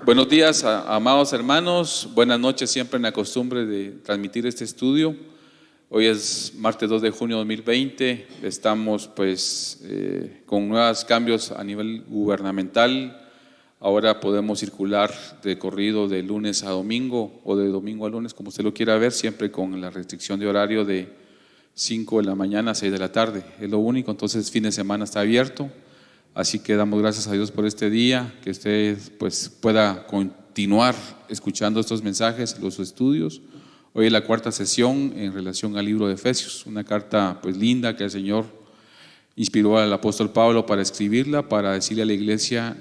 Buenos días, amados hermanos. Buenas noches, siempre en la costumbre de transmitir este estudio. Hoy es martes 2 de junio de 2020. Estamos con nuevos cambios a nivel gubernamental. Ahora podemos circular de corrido de lunes a domingo o de domingo a lunes, como usted lo quiera ver, siempre con la restricción de horario de 5 de la mañana a 6 de la tarde. Es lo único, entonces fin de semana está abierto. Así que damos gracias a Dios por este día, que usted pueda continuar escuchando estos mensajes, los estudios. Hoy es la cuarta sesión en relación al libro de Efesios, una carta linda que el Señor inspiró al apóstol Pablo para escribirla, para decirle a la iglesia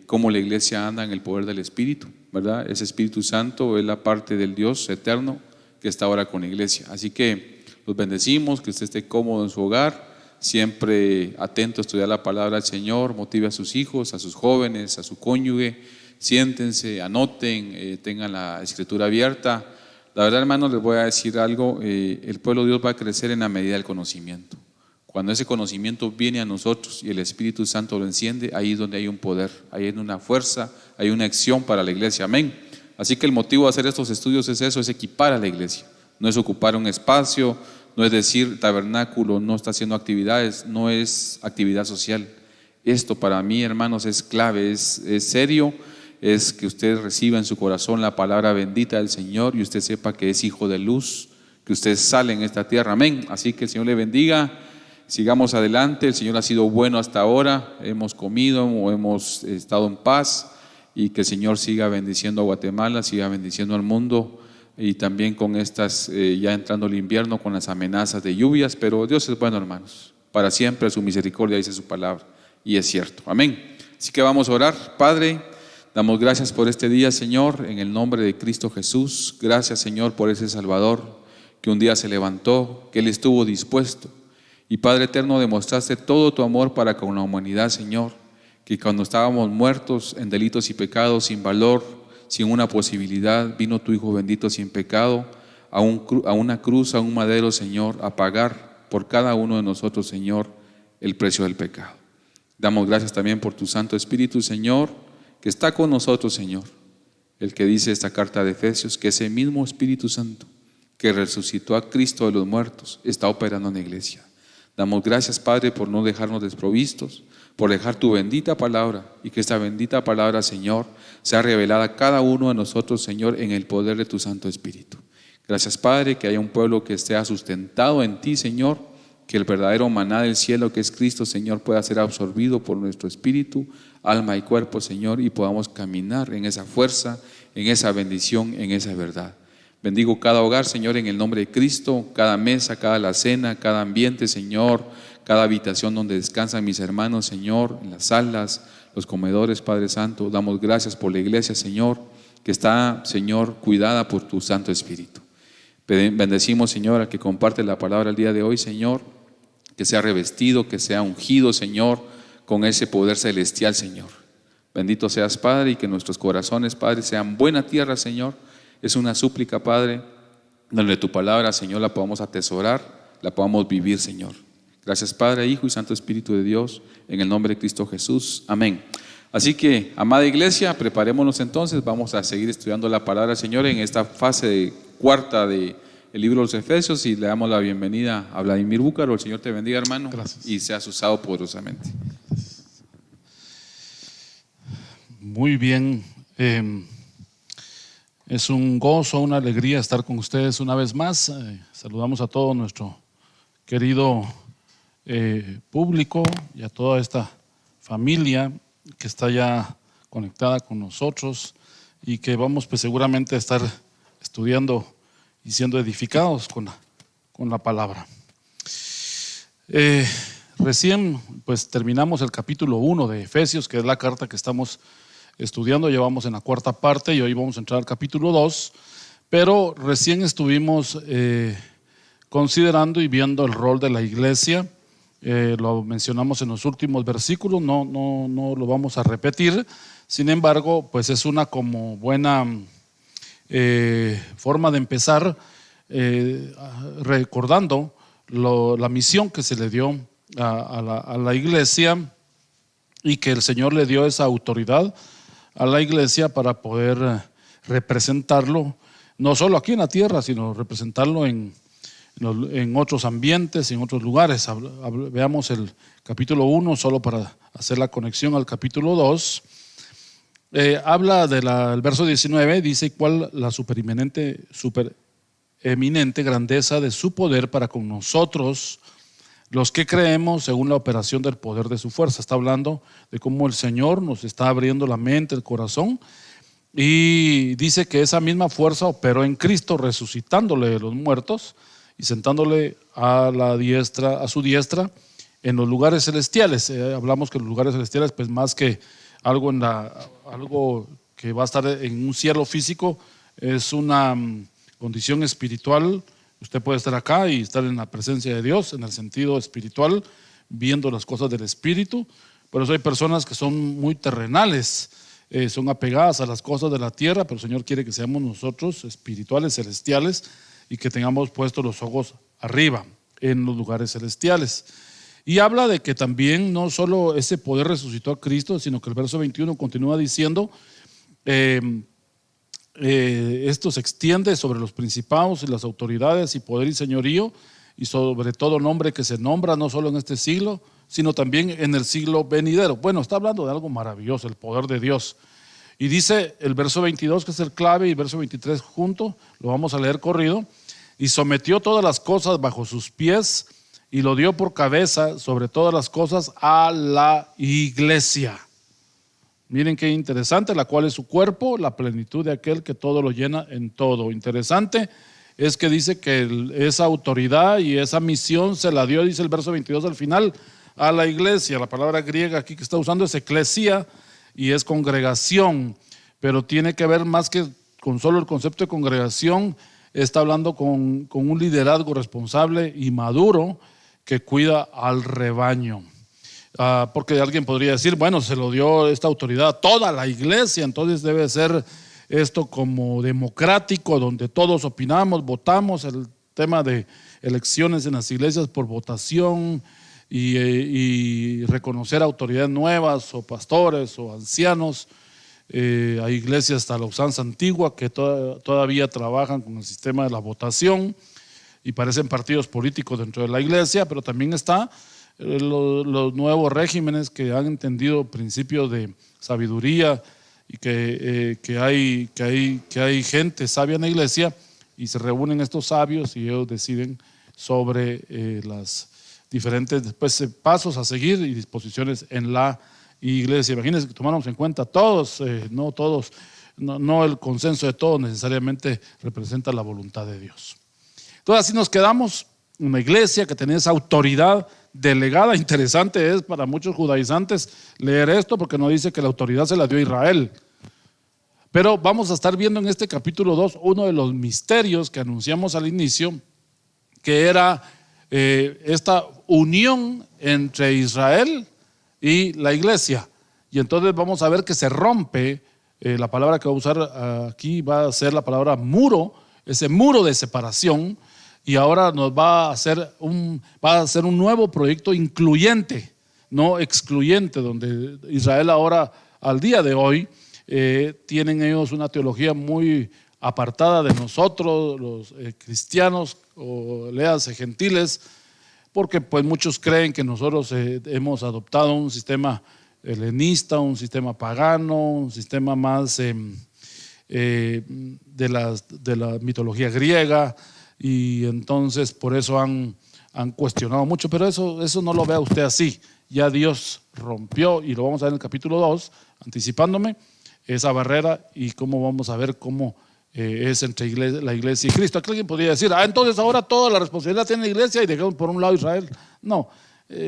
cómo la iglesia anda en el poder del Espíritu, ¿verdad? Ese Espíritu Santo es la parte del Dios eterno que está ahora con la iglesia. Así que los bendecimos, que usted esté cómodo en su hogar, siempre atento a estudiar la palabra del Señor, motive a sus hijos, a sus jóvenes, a su cónyuge, siéntense, anoten, tengan la escritura abierta. La verdad, hermanos, les voy a decir algo, el pueblo de Dios va a crecer en la medida del conocimiento. Cuando ese conocimiento viene a nosotros y el Espíritu Santo lo enciende, ahí es donde hay un poder, ahí hay una fuerza, hay una acción para la iglesia, amén. Así que el motivo de hacer estos estudios es eso, es equipar a la iglesia, no es ocupar un espacio, no es decir tabernáculo no está haciendo actividades, no es actividad social. Esto para mí, hermanos, es clave, es serio, es que usted reciba en su corazón la palabra bendita del Señor y usted sepa que es hijo de luz, que usted sale en esta tierra, amén. Así que el Señor le bendiga, sigamos adelante, el Señor ha sido bueno hasta ahora, hemos comido o hemos estado en paz, y que el Señor siga bendiciendo a Guatemala, siga bendiciendo al mundo. Y también con estas, ya entrando el invierno, con las amenazas de lluvias, pero Dios es bueno, hermanos, para siempre su misericordia, dice su palabra, y es cierto, amén. Así que vamos a orar. Padre, damos gracias por este día, Señor, en el nombre de Cristo Jesús. Gracias, Señor, por ese Salvador que un día se levantó, que Él estuvo dispuesto, y Padre eterno, demostraste todo tu amor para con la humanidad, Señor, que cuando estábamos muertos en delitos y pecados, sin valor, sin una posibilidad, vino tu Hijo bendito sin pecado a una cruz, a un madero, Señor, a pagar por cada uno de nosotros, Señor, el precio del pecado. Damos gracias también por tu Santo Espíritu, Señor, que está con nosotros, Señor. El que dice esta carta de Efesios, que ese mismo Espíritu Santo que resucitó a Cristo de los muertos está operando en la iglesia. Damos gracias, Padre, por no dejarnos desprovistos, por dejar tu bendita palabra, y que esta bendita palabra, Señor, sea revelada a cada uno de nosotros, Señor, en el poder de tu Santo Espíritu. Gracias, Padre, que haya un pueblo que esté sustentado en ti, Señor, que el verdadero maná del cielo, que es Cristo, Señor, pueda ser absorbido por nuestro espíritu, alma y cuerpo, Señor, y podamos caminar en esa fuerza, en esa bendición, en esa verdad. Bendigo cada hogar, Señor, en el nombre de Cristo, cada mesa, cada alacena, cada ambiente, Señor, cada habitación donde descansan mis hermanos, Señor, en las salas, los comedores, Padre Santo. Damos gracias por la iglesia, Señor, que está, Señor, cuidada por tu Santo Espíritu. Bendecimos, Señor, al que comparte la palabra el día de hoy, Señor, que sea revestido, que sea ungido, Señor, con ese poder celestial, Señor. Bendito seas, Padre, y que nuestros corazones, Padre, sean buena tierra, Señor. Es una súplica, Padre, donde tu palabra, Señor, la podamos atesorar, la podamos vivir, Señor. Gracias, Padre, Hijo y Santo Espíritu de Dios, en el nombre de Cristo Jesús. Amén. Así que, amada iglesia, preparémonos entonces. Vamos a seguir estudiando la palabra del Señor en esta fase cuarta del libro de los Efesios, y le damos la bienvenida a Vladimir Búcaro. El Señor te bendiga, hermano. Gracias. Y seas usado poderosamente. Muy bien. Es un gozo, una alegría estar con ustedes una vez más. Saludamos a todo nuestro querido público y a toda esta familia que está ya conectada con nosotros, y que vamos seguramente a estar estudiando y siendo edificados con la palabra. Recién terminamos el capítulo 1 de Efesios, que es la carta que estamos estudiando. Llevamos en la cuarta parte y hoy vamos a entrar al capítulo 2, pero recién estuvimos considerando y viendo el rol de la iglesia. Lo mencionamos en los últimos versículos, no lo vamos a repetir. Sin embargo, es una como buena forma de empezar recordando la misión que se le dio a la iglesia, y que el Señor le dio esa autoridad a la iglesia para poder representarlo, no solo aquí en la tierra, sino representarlo en otros ambientes, en otros lugares. Veamos el capítulo 1, solo para hacer la conexión al capítulo 2. Habla del verso 19, dice: ¿cuál la supereminente grandeza de su poder para con nosotros, los que creemos, según la operación del poder de su fuerza? Está hablando de cómo el Señor nos está abriendo la mente, el corazón, y dice que esa misma fuerza operó en Cristo, resucitándole de los muertos y sentándole a su diestra en los lugares celestiales. Hablamos que los lugares celestiales, pues más que algo que va a estar en un cielo físico, es una condición espiritual. Usted puede estar acá y estar en la presencia de Dios en el sentido espiritual, viendo las cosas del espíritu. Por eso hay personas que son muy terrenales, son apegadas a las cosas de la tierra, pero el Señor quiere que seamos nosotros espirituales, celestiales, y que tengamos puestos los ojos arriba, en los lugares celestiales. Y habla de que también no solo ese poder resucitó a Cristo, sino que el verso 21 continúa diciendo: esto se extiende sobre los principados y las autoridades y poder y señorío, y sobre todo nombre que se nombra, no solo en este siglo, sino también en el siglo venidero. Bueno, está hablando de algo maravilloso, el poder de Dios. Y dice el verso 22, que es el clave, y el verso 23 junto, lo vamos a leer corrido: y sometió todas las cosas bajo sus pies, y lo dio por cabeza sobre todas las cosas a la iglesia. Miren qué interesante, la cual es su cuerpo, la plenitud de aquel que todo lo llena en todo. Interesante es que dice que esa autoridad y esa misión se la dio, dice el verso 22 al final, a la iglesia. La palabra griega aquí que está usando es eclesia y es congregación, pero tiene que ver más que con solo el concepto de congregación. Está hablando con un liderazgo responsable y maduro que cuida al rebaño. Porque alguien podría decir, bueno, se lo dio esta autoridad a toda la iglesia, entonces debe ser esto como democrático, donde todos opinamos, votamos. El tema de elecciones en las iglesias por votación y reconocer autoridades nuevas o pastores o ancianos. Hay iglesias hasta la usanza antigua que todavía trabajan con el sistema de la votación y parecen partidos políticos dentro de la iglesia, pero también está los nuevos regímenes que han entendido principios de sabiduría y que hay gente sabia en la iglesia, y se reúnen estos sabios y ellos deciden sobre las diferentes pasos a seguir y disposiciones en la iglesia. Imagínense que tomáramos en cuenta todos, no el consenso de todos necesariamente representa la voluntad de Dios. Entonces así nos quedamos, una iglesia que tenía esa autoridad delegada. Interesante es para muchos judaizantes leer esto, porque no dice que la autoridad se la dio a Israel. Pero vamos a estar viendo en este capítulo 2 uno de los misterios que anunciamos al inicio, que era esta unión entre Israel y la iglesia. Y entonces vamos a ver que se rompe, la palabra que voy a usar aquí va a ser la palabra muro, ese muro de separación, y ahora nos va a hacer un nuevo proyecto incluyente, no excluyente, donde Israel ahora, al día de hoy, tienen ellos una teología muy apartada de nosotros, los cristianos, o léase gentiles, porque pues muchos creen que nosotros hemos adoptado un sistema helenista, un sistema pagano, un sistema más de la mitología griega, y entonces por eso han cuestionado mucho. Pero eso no lo vea usted así. Ya Dios rompió, y lo vamos a ver en el capítulo 2, anticipándome, esa barrera, y cómo vamos a ver cómo es entre la iglesia y Cristo. Aquí alguien podría decir, entonces ahora toda la responsabilidad tiene la iglesia y dejamos por un lado Israel. No,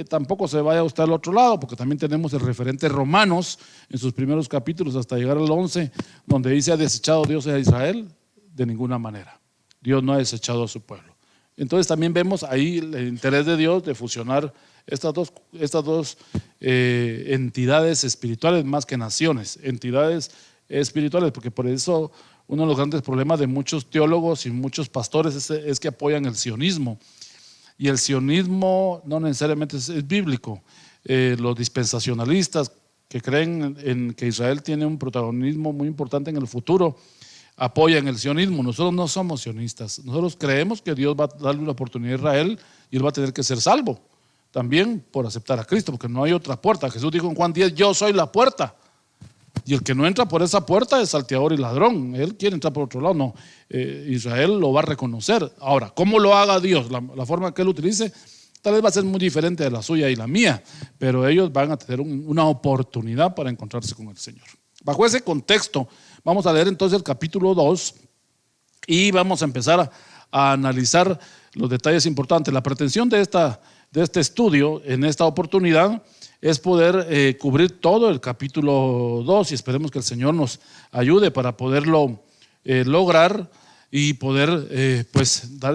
tampoco se vaya usted al otro lado, porque también tenemos el referente Romanos en sus primeros capítulos hasta llegar al 11, donde dice: ¿ha desechado Dios a Israel? De ninguna manera. Dios no ha desechado a su pueblo. Entonces también vemos ahí el interés de Dios de fusionar estas dos entidades espirituales, más que naciones, entidades espirituales, porque por eso uno de los grandes problemas de muchos teólogos y muchos pastores es que apoyan el sionismo, y el sionismo no necesariamente es bíblico. Los dispensacionalistas que creen en que Israel tiene un protagonismo muy importante en el futuro, apoyan el sionismo. Nosotros no somos sionistas. Nosotros creemos que Dios va a darle una oportunidad a Israel y él va a tener que ser salvo. También por aceptar a Cristo, porque no hay otra puerta. Jesús dijo en Juan 10, yo soy la puerta. Y el que no entra por esa puerta es salteador y ladrón. Él quiere entrar por otro lado. No, Israel lo va a reconocer. Ahora, ¿cómo lo haga Dios? La forma que él utilice tal vez va a ser muy diferente de la suya y la mía, pero ellos van a tener una oportunidad para encontrarse con el Señor. Bajo ese contexto, vamos a leer entonces el capítulo 2 y vamos a empezar a analizar los detalles importantes. La pretensión de este estudio en esta oportunidad es poder cubrir todo el capítulo 2 y esperemos que el Señor nos ayude para poderlo lograr y poder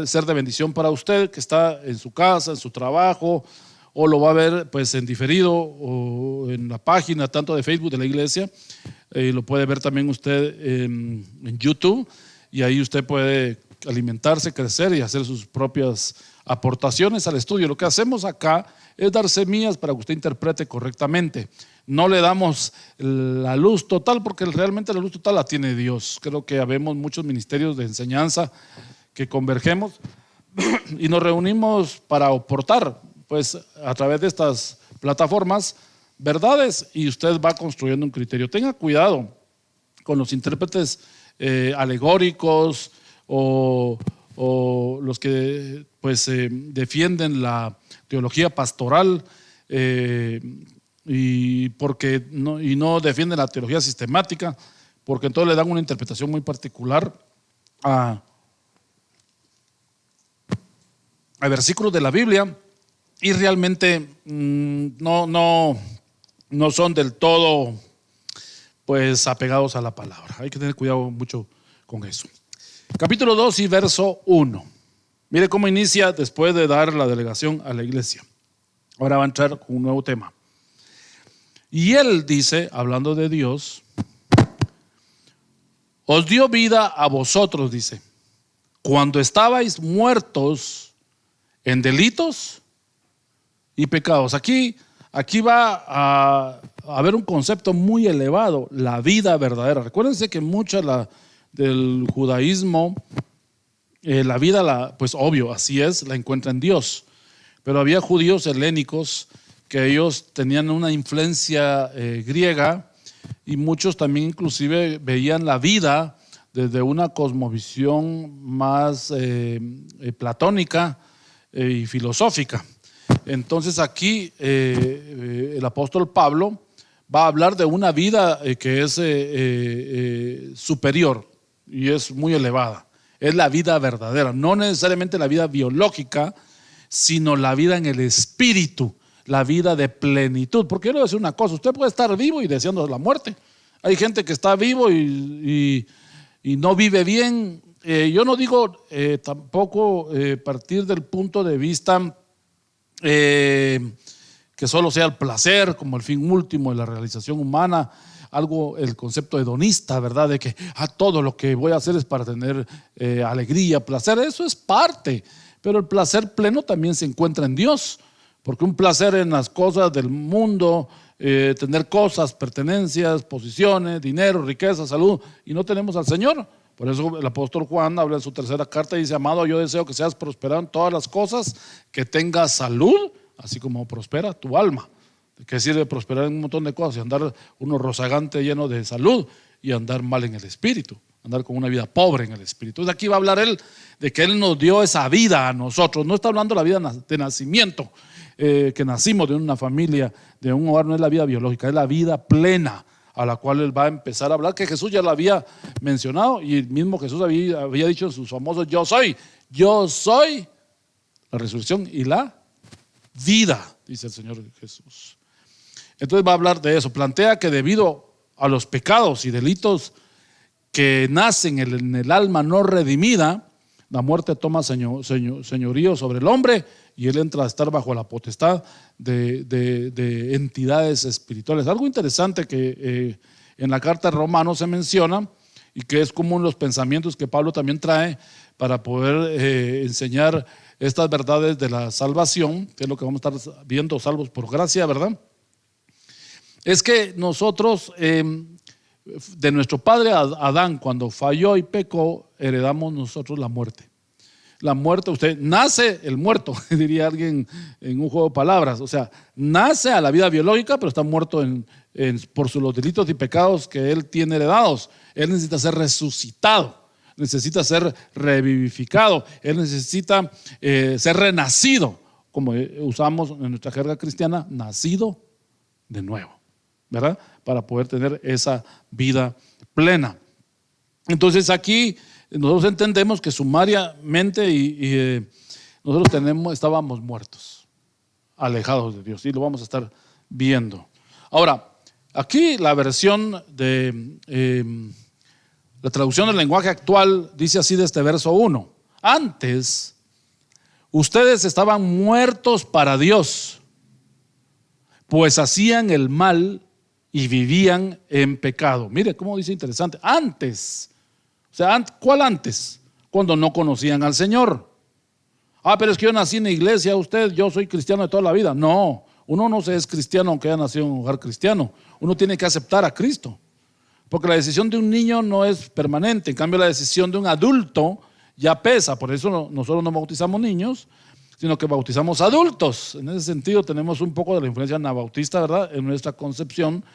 ser de bendición para usted que está en su casa, en su trabajo, o lo va a ver pues en diferido o en la página tanto de Facebook de la iglesia. Lo puede ver también usted en YouTube y ahí usted puede alimentarse, crecer y hacer sus propias aportaciones al estudio. Lo que hacemos acá es dar semillas para que usted interprete correctamente. No le damos la luz total porque realmente la luz total la tiene Dios. Creo que habemos muchos ministerios de enseñanza que convergemos y nos reunimos para aportar pues a través de estas plataformas verdades y usted va construyendo un criterio. Tenga cuidado con los intérpretes alegóricos o los que pues defienden la teología pastoral y no defienden la teología sistemática, porque entonces le dan una interpretación muy particular a versículos de la Biblia y realmente no son del todo pues apegados a la palabra. Hay que tener cuidado mucho con eso. Capítulo 2 y verso 1. Mire cómo inicia después de dar la delegación a la iglesia. Ahora va a entrar con un nuevo tema. Y él dice, hablando de Dios, os dio vida a vosotros, dice, cuando estabais muertos en delitos y pecados. Aquí va a haber un concepto muy elevado, la vida verdadera. Recuérdense que mucha del judaísmo, la vida, pues obvio, así es, la encuentra en Dios. Pero había judíos helénicos que ellos tenían una influencia griega y muchos también inclusive veían la vida desde una cosmovisión más platónica y filosófica. Entonces aquí el apóstol Pablo va a hablar de una vida que es superior y es muy elevada. Es la vida verdadera, no necesariamente la vida biológica, sino la vida en el espíritu, la vida de plenitud. Porque yo le voy a decir una cosa, usted puede estar vivo y deseando la muerte. Hay gente que está vivo y no vive bien. Yo no digo tampoco partir del punto de vista que solo sea el placer como el fin último de la realización humana, el concepto hedonista, ¿verdad? De que todo lo que voy a hacer es para tener alegría, placer. Eso es parte, pero el placer pleno también se encuentra en Dios, porque un placer en las cosas del mundo, tener cosas, pertenencias, posiciones, dinero, riqueza, salud, y no tenemos al Señor. Por eso el apóstol Juan habla en su tercera carta y dice: amado, yo deseo que seas prosperado en todas las cosas, que tengas salud, así como prospera tu alma. ¿De qué sirve prosperar en un montón de cosas y andar uno rozagante lleno de salud y andar mal en el espíritu, andar con una vida pobre en el espíritu? Entonces aquí va a hablar él de que él nos dio esa vida a nosotros. No está hablando de la vida de nacimiento, que nacimos de una familia, de un hogar. No es la vida biológica, es la vida plena a la cual él va a empezar a hablar, que Jesús ya la había mencionado, y el mismo Jesús había dicho en sus famosos yo soy la resurrección y la vida, dice el Señor Jesús. Entonces va a hablar de eso. Plantea que debido a los pecados y delitos que nacen en el alma no redimida, la muerte toma señorío sobre el hombre y él entra a estar bajo la potestad de entidades espirituales. Algo interesante que en la carta de Romanos se menciona y que es común los pensamientos que Pablo también trae para poder enseñar estas verdades de la salvación, que es lo que vamos a estar viendo, salvos por gracia, ¿verdad? es que nosotros, de nuestro padre Adán, cuando falló y pecó, heredamos nosotros la muerte. La muerte, usted nace el muerto, diría alguien en un juego de palabras. O sea, nace a la vida biológica, pero está muerto por los delitos y pecados que él tiene heredados. Él necesita ser resucitado, necesita ser revivificado, él necesita ser renacido, como usamos en nuestra jerga cristiana, nacido de nuevo, ¿verdad? Para poder tener esa vida plena. Entonces aquí nosotros entendemos que sumariamente nosotros estábamos muertos, alejados de Dios, y lo vamos a estar viendo. Ahora, aquí la versión de la traducción del lenguaje actual dice así de este verso 1: antes ustedes estaban muertos para Dios, pues hacían el mal y vivían en pecado. Mire cómo dice interesante, antes. O sea, ¿cuál antes? Cuando no conocían al Señor. Pero es que yo nací en la iglesia, yo soy cristiano de toda la vida. No, uno no es cristiano aunque haya nacido en un hogar cristiano. Uno tiene que aceptar a Cristo, porque la decisión de un niño no es permanente. En cambio, la decisión de un adulto ya pesa. Por eso nosotros no bautizamos niños, sino que bautizamos adultos. En ese sentido tenemos un poco de la influencia anabautista, ¿verdad?, en nuestra concepción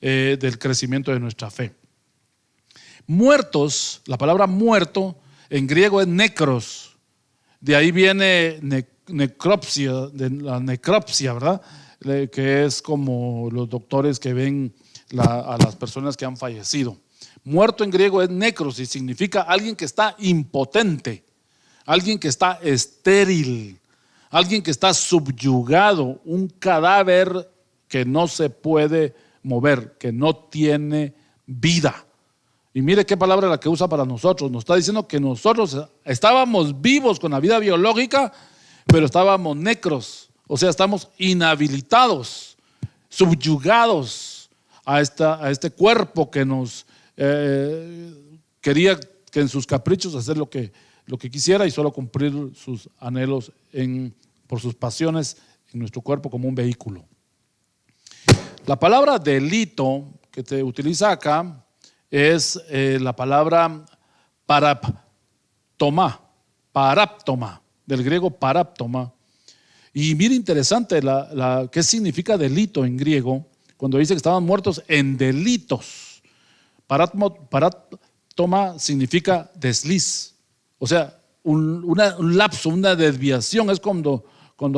del crecimiento de nuestra fe. Muertos, la palabra muerto en griego es necros. De ahí viene necropsia, de la necropsia, ¿verdad?, que es como los doctores que ven a las personas que han fallecido. Muerto en griego es necros y significa alguien que está impotente, alguien que está estéril, alguien que está subyugado, un cadáver que no se puede mover, que no tiene vida. Y mire qué palabra la que usa para nosotros. Nos está diciendo que nosotros estábamos vivos con la vida biológica, pero estábamos necros, o sea, estamos inhabilitados, subyugados a este cuerpo que nos quería que en sus caprichos hacer lo que quisiera y solo cumplir sus anhelos por sus pasiones en nuestro cuerpo como un vehículo. La palabra delito que te utiliza acá es la palabra paraptoma, del griego paraptoma. Y mire interesante qué significa delito en griego, cuando dice que estaban muertos en delitos. Paraptoma significa desliz, o sea, un lapso, una desviación. Es cuando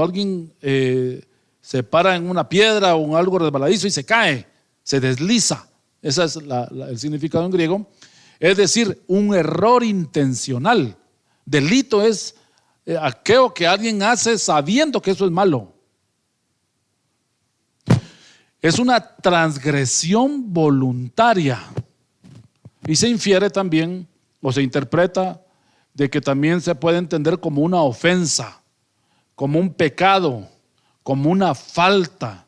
alguien se para en una piedra o en algo resbaladizo y se cae, se desliza. Ese es el significado en griego. Es decir, un error intencional. Delito es aquello que alguien hace sabiendo que eso es malo. Es una transgresión voluntaria. Y se infiere también, o se interpreta, de que también se puede entender como una ofensa, como un pecado, como una falta,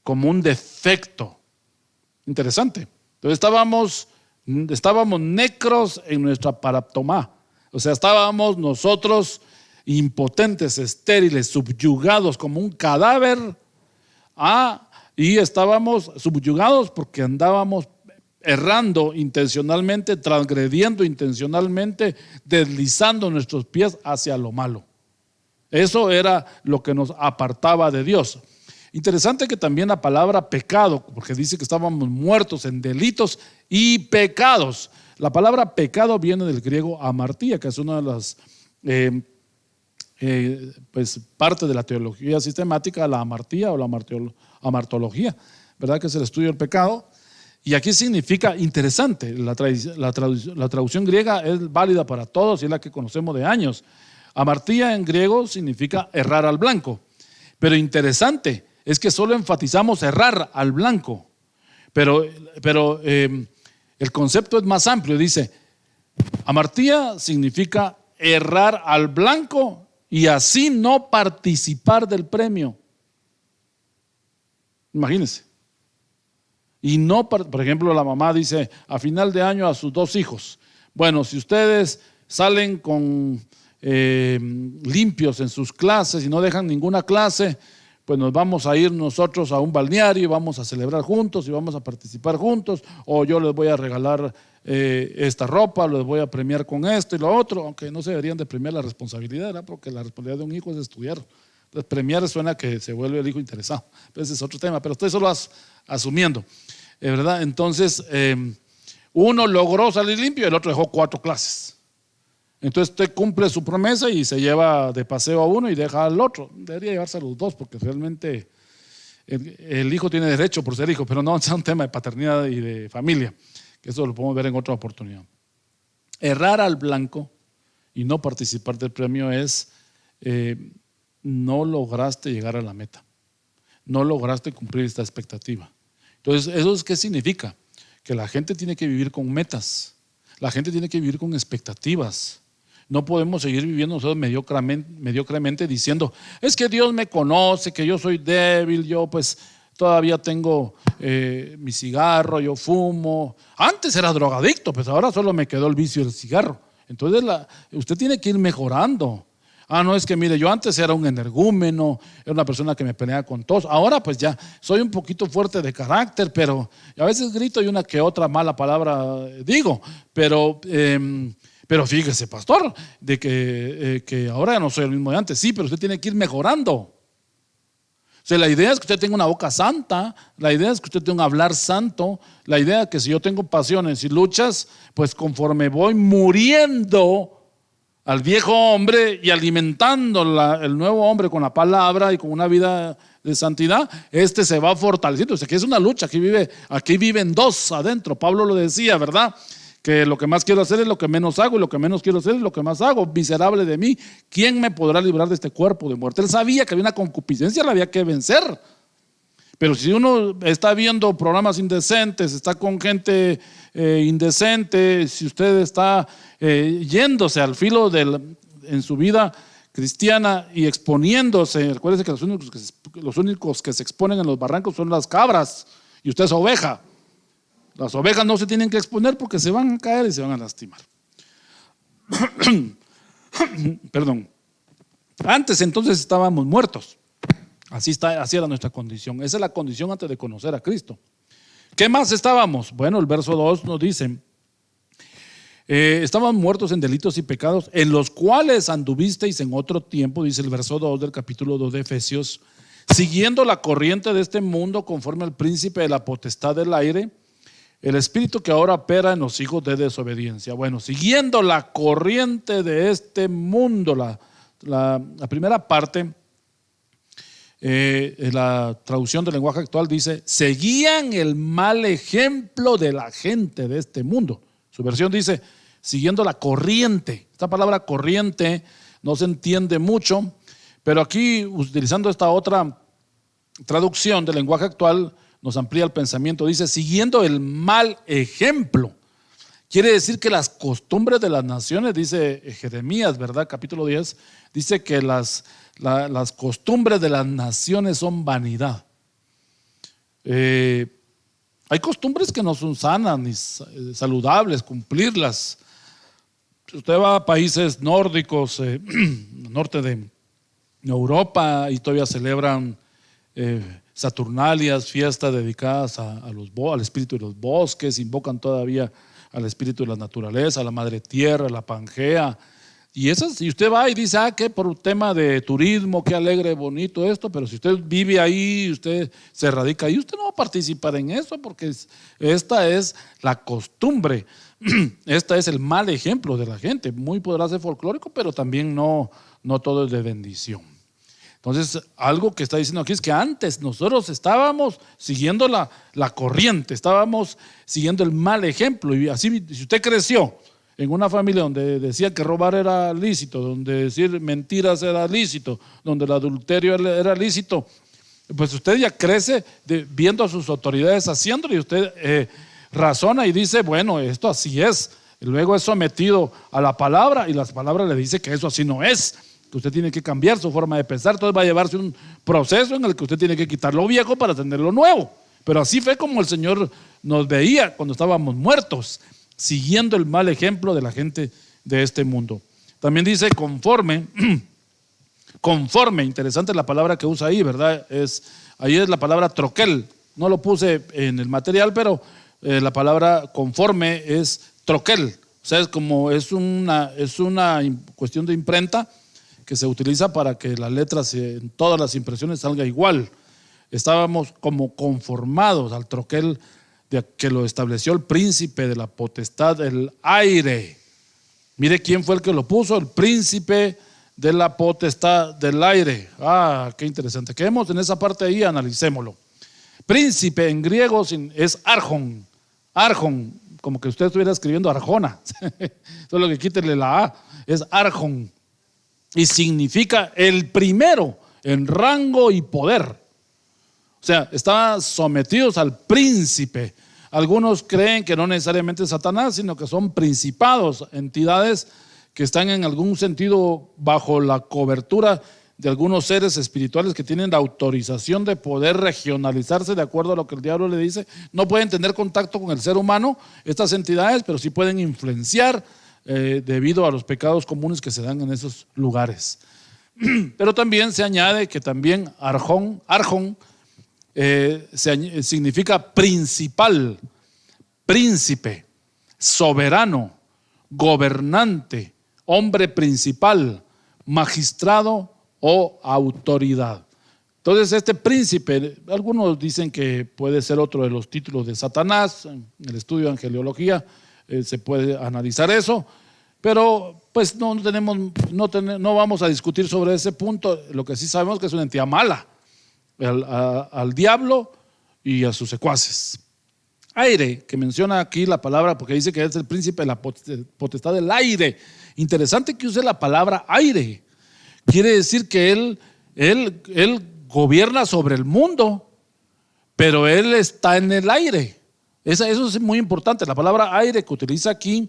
como un defecto. Interesante. Entonces estábamos necros en nuestra paraptomá. O sea, estábamos nosotros impotentes, estériles, subyugados como un cadáver. Y estábamos subyugados porque andábamos errando intencionalmente, transgrediendo intencionalmente, deslizando nuestros pies hacia lo malo. Eso era lo que nos apartaba de Dios. Interesante que también la palabra pecado, porque dice que estábamos muertos en delitos y pecados. La palabra pecado viene del griego amartía, que es una de las parte de la teología sistemática, la amartía o la amartología, ¿verdad?, que es el estudio del pecado. Y aquí significa, interesante, la traducción griega es válida para todos y es la que conocemos de años. Amartía en griego significa errar al blanco, pero interesante es que solo enfatizamos errar al blanco, pero el concepto es más amplio. Dice, amartía significa errar al blanco y así no participar del premio. Imagínense. Y no, por ejemplo, la mamá dice a final de año a sus 2 hijos, bueno, si ustedes salen con limpios en sus clases y no dejan ninguna clase, pues nos vamos a ir nosotros a un balneario y vamos a celebrar juntos y vamos a participar juntos, o yo les voy a regalar esta ropa, les voy a premiar con esto y lo otro, aunque no se deberían de premiar la responsabilidad, ¿verdad? Porque la responsabilidad de un hijo es estudiar. Entonces, premiar suena que se vuelve el hijo interesado. Ese es otro tema, pero estoy solo asumiendo, ¿verdad? Entonces, uno logró salir limpio y el otro dejó 4 clases. Entonces usted cumple su promesa y se lleva de paseo a uno y deja al otro. Debería llevarse a los 2 porque realmente el hijo tiene derecho por ser hijo, pero no es un tema de paternidad y de familia, que eso lo podemos ver en otra oportunidad. Errar al blanco y no participar del premio es no lograste llegar a la meta, no lograste cumplir esta expectativa. Entonces, ¿eso qué significa? Que la gente tiene que vivir con metas, la gente tiene que vivir con expectativas. No podemos seguir viviendo nosotros mediocremente diciendo, es que Dios me conoce, que yo soy débil, yo pues todavía tengo mi cigarro, yo fumo. Antes era drogadicto, pues ahora solo me quedó el vicio del cigarro. Entonces usted tiene que ir mejorando. No, es que mire, yo antes era un energúmeno, era una persona que me peleaba con todos. Ahora pues ya soy un poquito fuerte de carácter, pero a veces grito y una que otra mala palabra digo. Pero fíjese, pastor, de que ahora no soy el mismo de antes. Sí, pero usted tiene que ir mejorando. O sea, la idea es que usted tenga una boca santa, la idea es que usted tenga un hablar santo, la idea es que si yo tengo pasiones y luchas, pues conforme voy muriendo al viejo hombre y alimentando el nuevo hombre con la palabra y con una vida de santidad, este se va fortaleciendo. O sea, que es una lucha, aquí viven 2 adentro. Pablo lo decía, ¿verdad? Que lo que más quiero hacer es lo que menos hago y lo que menos quiero hacer es lo que más hago. Miserable de mí, ¿quién me podrá librar de este cuerpo de muerte? Él sabía que había una concupiscencia, la había que vencer. Pero si uno está viendo programas indecentes, está con gente indecente, si usted está yéndose al filo en su vida cristiana y exponiéndose, recuérdese que los únicos que se exponen en los barrancos son las cabras y usted es oveja. Las ovejas no se tienen que exponer porque se van a caer y se van a lastimar. Perdón. Antes entonces estábamos muertos. Así era nuestra condición. Esa es la condición antes de conocer a Cristo. ¿Qué más estábamos? Bueno, el verso 2 nos dice, estaban muertos en delitos y pecados, en los cuales anduvisteis en otro tiempo, dice el verso 2 del capítulo 2 de Efesios, siguiendo la corriente de este mundo conforme al príncipe de la potestad del aire, el espíritu que ahora opera en los hijos de desobediencia. Bueno, siguiendo la corriente de este mundo, la primera parte, la traducción del lenguaje actual dice, seguían el mal ejemplo de la gente de este mundo. Su versión dice, siguiendo la corriente. Esta palabra corriente no se entiende mucho, pero aquí, utilizando esta otra traducción del lenguaje actual, nos amplía el pensamiento. Dice, siguiendo el mal ejemplo. Quiere decir que las costumbres de las naciones, dice Jeremías, ¿verdad? Capítulo 10, dice que las costumbres de las naciones son vanidad. Hay costumbres que no son sanas ni saludables, cumplirlas. Si usted va a países nórdicos, norte de Europa, y todavía celebran Saturnalias, fiestas dedicadas al espíritu de los bosques, invocan todavía al espíritu de la naturaleza, a la madre tierra, a la Pangea. Y usted va y dice, que por tema de turismo, qué alegre, bonito esto, pero si usted vive ahí, usted se radica ahí, usted no va a participar en eso, porque esta es la costumbre, esta es el mal ejemplo de la gente. Muy podrá ser folclórico, pero también no todo es de bendición. Entonces, algo que está diciendo aquí es que antes nosotros estábamos siguiendo la corriente, estábamos siguiendo el mal ejemplo. Y así, si usted creció en una familia donde decía que robar era lícito, donde decir mentiras era lícito, donde el adulterio era lícito, pues usted ya crece viendo a sus autoridades haciéndolo y usted razona y dice, bueno, esto así es. Y luego es sometido a la palabra y la palabra le dice que eso así no es, que usted tiene que cambiar su forma de pensar. Entonces va a llevarse un proceso en el que usted tiene que quitar lo viejo para tener lo nuevo. Pero así fue como el Señor nos veía cuando estábamos muertos, siguiendo el mal ejemplo de la gente de este mundo. También dice conforme, conforme. Interesante la palabra que usa ahí, ¿verdad? Ahí es la palabra troquel. No lo puse en el material, pero la palabra conforme es troquel. O sea, es una cuestión de imprenta que se utiliza para que las letras en todas las impresiones salga igual. Estábamos como conformados al troquel que lo estableció el príncipe de la potestad del aire. Mire quién fue el que lo puso, el príncipe de la potestad del aire. Qué interesante. Quedemos en esa parte ahí, analicémoslo. Príncipe en griego es arjon. Arjon, como que usted estuviera escribiendo Arjona. Solo que quítele la A, es arjon. Y significa el primero en rango y poder. O sea, estaban sometidos al príncipe. Algunos creen que no necesariamente es Satanás, sino que son principados, entidades que están en algún sentido bajo la cobertura de algunos seres espirituales que tienen la autorización de poder regionalizarse de acuerdo a lo que el diablo le dice. No pueden tener contacto con el ser humano, estas entidades, pero sí pueden influenciar debido a los pecados comunes que se dan en esos lugares. Pero también se añade que también arjón significa principal, príncipe, soberano, gobernante, hombre principal, magistrado o autoridad. Entonces este príncipe, algunos dicen que puede ser otro de los títulos de Satanás. En el estudio de angeliología se puede analizar eso, pero pues no vamos a discutir sobre ese punto. Lo que sí sabemos es que es una entidad mala, al diablo y a sus secuaces. Aire, que menciona aquí la palabra, porque dice que es el príncipe de la potestad del aire. Interesante que use la palabra aire. Quiere decir que él gobierna sobre el mundo, pero él está en el aire. Eso es muy importante. La palabra aire que utiliza aquí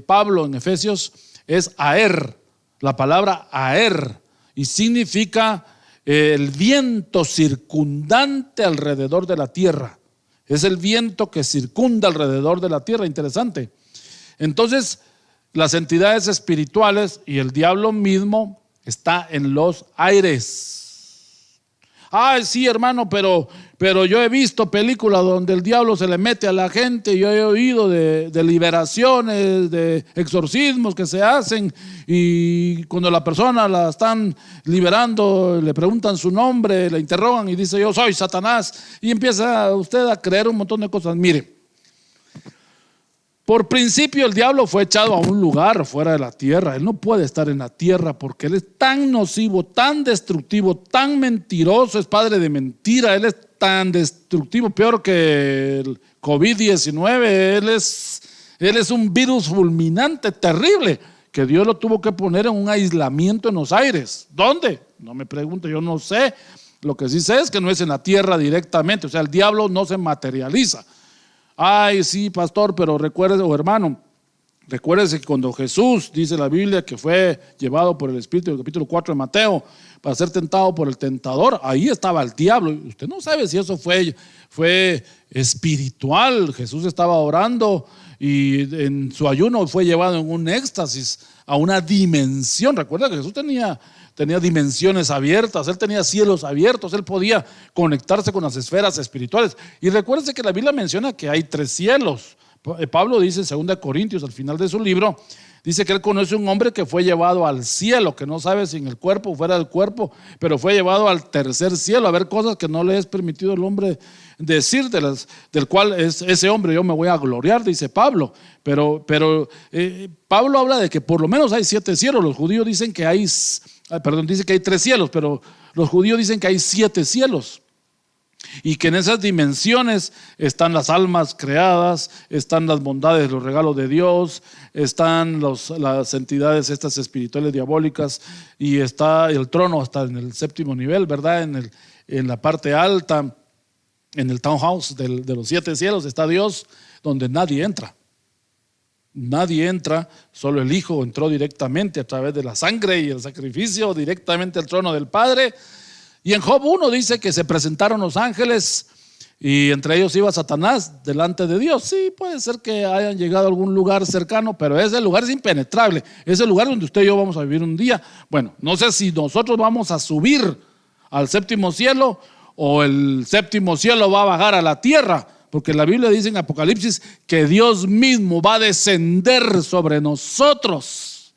Pablo en Efesios es aer. La palabra aer, y significa el viento circundante alrededor de la tierra. Es el viento que circunda alrededor de la tierra. Interesante. Entonces, las entidades espirituales y el diablo mismo está en los aires. Sí, hermano, pero yo he visto películas donde el diablo se le mete a la gente. Yo he oído de liberaciones, de exorcismos que se hacen, y cuando la persona la están liberando, le preguntan su nombre, le interrogan y dice: yo soy Satanás, y empieza usted a creer un montón de cosas. Mire, por principio el diablo fue echado a un lugar fuera de la tierra. Él no puede estar en la tierra porque él es tan nocivo, tan destructivo, tan mentiroso, es padre de mentira. Él es tan destructivo, peor que el COVID-19. Él es un virus fulminante, terrible, que Dios lo tuvo que poner en un aislamiento en los aires. ¿Dónde? No me pregunte, yo no sé. Lo que sí sé es que no es en la tierra directamente. O sea, el diablo no se materializa. Sí, pastor, pero recuérdese, hermano, recuérdese que cuando Jesús, dice la Biblia, que fue llevado por el Espíritu, en el capítulo 4 de Mateo, para ser tentado por el tentador, ahí estaba el diablo. Usted no sabe si eso fue espiritual. Jesús estaba orando y en su ayuno fue llevado en un éxtasis a una dimensión. Recuerda que Jesús tenía dimensiones abiertas, él tenía cielos abiertos, él podía conectarse con las esferas espirituales. Y recuérdense que la Biblia menciona que hay 3 cielos. Pablo dice en 2 Corintios, al final de su libro, dice que él conoce un hombre que fue llevado al cielo, que no sabe si en el cuerpo o fuera del cuerpo, pero fue llevado al 3er cielo a ver cosas que no le es permitido al hombre decir, del cual es ese hombre yo me voy a gloriar, dice Pablo. Pero Pablo habla de que por lo menos hay 7 cielos. Los judíos dicen que dice que hay 3 cielos, pero los judíos dicen que hay 7 cielos. Y que en esas dimensiones están las almas creadas, están las bondades, los regalos de Dios, están las entidades estas espirituales diabólicas, y está el trono hasta en el 7º nivel, ¿verdad? En la parte alta, en el townhouse de los 7 cielos está Dios, donde nadie entra. Nadie entra, solo el Hijo entró directamente a través de la sangre y el sacrificio directamente al trono del Padre. Y en Job 1 dice que se presentaron los ángeles Y entre ellos iba Satanás delante de Dios. Sí, puede ser que hayan llegado a algún lugar cercano, pero ese lugar es impenetrable. Es el lugar donde usted y yo vamos a vivir un día. Bueno, no sé si nosotros vamos a subir al séptimo cielo o el séptimo cielo va a bajar a la tierra, porque la Biblia dice en Apocalipsis que Dios mismo va a descender sobre nosotros.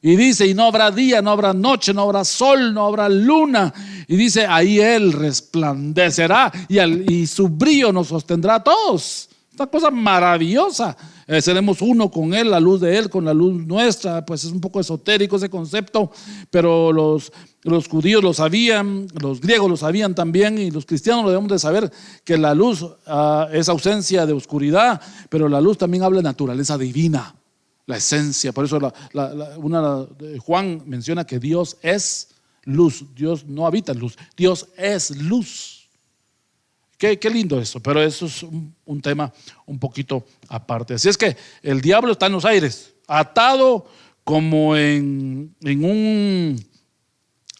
Y dice, y no habrá día, no habrá noche, no habrá sol, no habrá luna. Y dice, ahí Él resplandecerá y su brillo nos sostendrá a todos. Esta cosa maravillosa. Seremos uno con Él, la luz de Él con la luz nuestra. Pues es un poco esotérico ese concepto, pero los judíos lo sabían, los griegos lo sabían también, y los cristianos lo debemos de saber, que la luz es ausencia de oscuridad, pero la luz también habla de naturaleza divina. La esencia, por eso Juan menciona que Dios es luz. Dios no habita en luz, Dios es luz. Qué lindo eso, pero eso es un tema un poquito aparte. Así es que el diablo está en los aires, atado como en un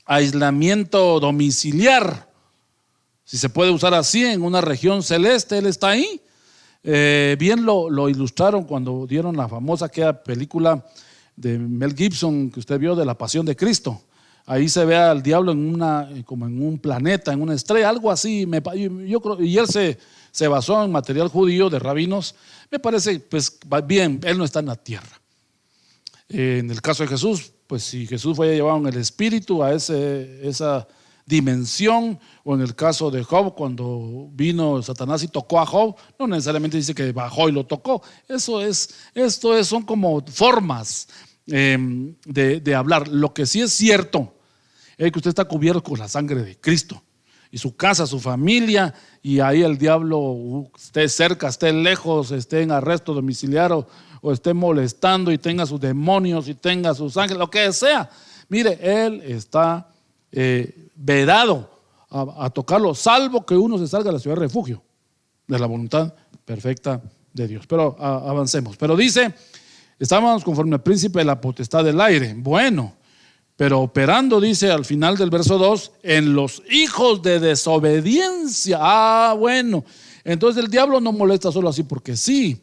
aislamiento domiciliar, si se puede usar así, en una región celeste. Él está ahí. Bien lo ilustraron cuando dieron la famosa aquella película de Mel Gibson que usted vio, de La Pasión de Cristo. Ahí se ve al diablo como en un planeta, en una estrella, algo así. Yo creo, y él se basó en material judío de rabinos. Me parece, pues bien, él no está en la tierra. En el caso de Jesús, pues si Jesús fue llevado en el espíritu a esa dimensión, o en el caso de Job, cuando vino Satanás y tocó a Job, no necesariamente dice que bajó y lo tocó. Son como formas de hablar. Lo que sí es cierto es que usted está cubierto con la sangre de Cristo, y su casa, su familia, y ahí el diablo esté cerca, esté lejos, esté en arresto domiciliario o esté molestando y tenga sus demonios y tenga sus ángeles, lo que sea. Mire, él está vedado a tocarlo, salvo que uno se salga de la ciudad de refugio de la voluntad perfecta de Dios. Pero avancemos. Pero dice, estábamos conforme al príncipe de la potestad del aire. Bueno, pero operando, dice al final del verso 2, en los hijos de desobediencia. Bueno, entonces el diablo no molesta solo así porque sí.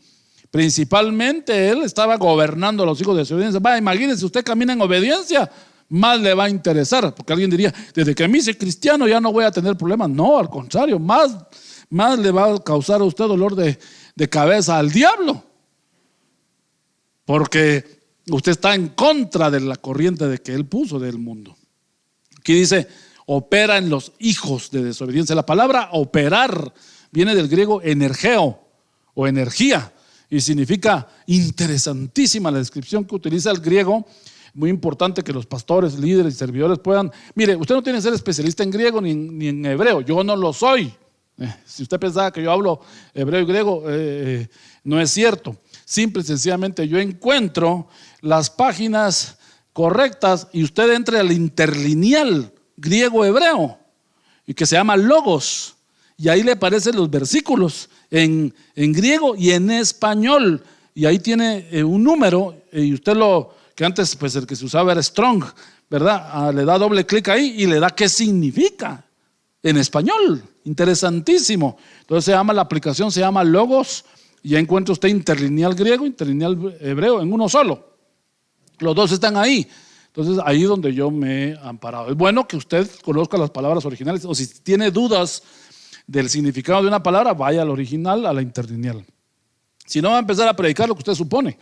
Principalmente él estaba gobernando a los hijos de desobediencia. Imagínense, usted camina en obediencia, más le va a interesar, porque alguien diría, desde que me hice cristiano ya no voy a tener problemas. No, al contrario, más le va a causar a usted dolor de cabeza al diablo, porque usted está en contra de la corriente de que él puso del mundo. Aquí dice, opera en los hijos de desobediencia. La palabra operar viene del griego energeo o energía, y significa, interesantísima la descripción que utiliza el griego. Muy importante que los pastores, líderes y servidores puedan. Mire, usted no tiene que ser especialista en griego ni en hebreo. Yo no lo soy. Si usted pensaba que yo hablo hebreo y griego, no es cierto. Simple y sencillamente yo encuentro las páginas correctas y usted entre al interlineal griego-hebreo, y que se llama Logos, y ahí le aparecen los versículos en griego y en español, y ahí tiene un número, y usted que antes pues el que se usaba era Strong, ¿verdad? Le da doble clic ahí y le da qué significa en español. Interesantísimo. Entonces la aplicación se llama Logos, y ya encuentra usted interlineal griego, interlineal hebreo en uno solo. Los dos están ahí. Entonces ahí es donde yo me he amparado. Es bueno que usted conozca las palabras originales, o si tiene dudas del significado de una palabra, vaya al original, a la interlineal. Si no, va a empezar a predicar lo que usted supone,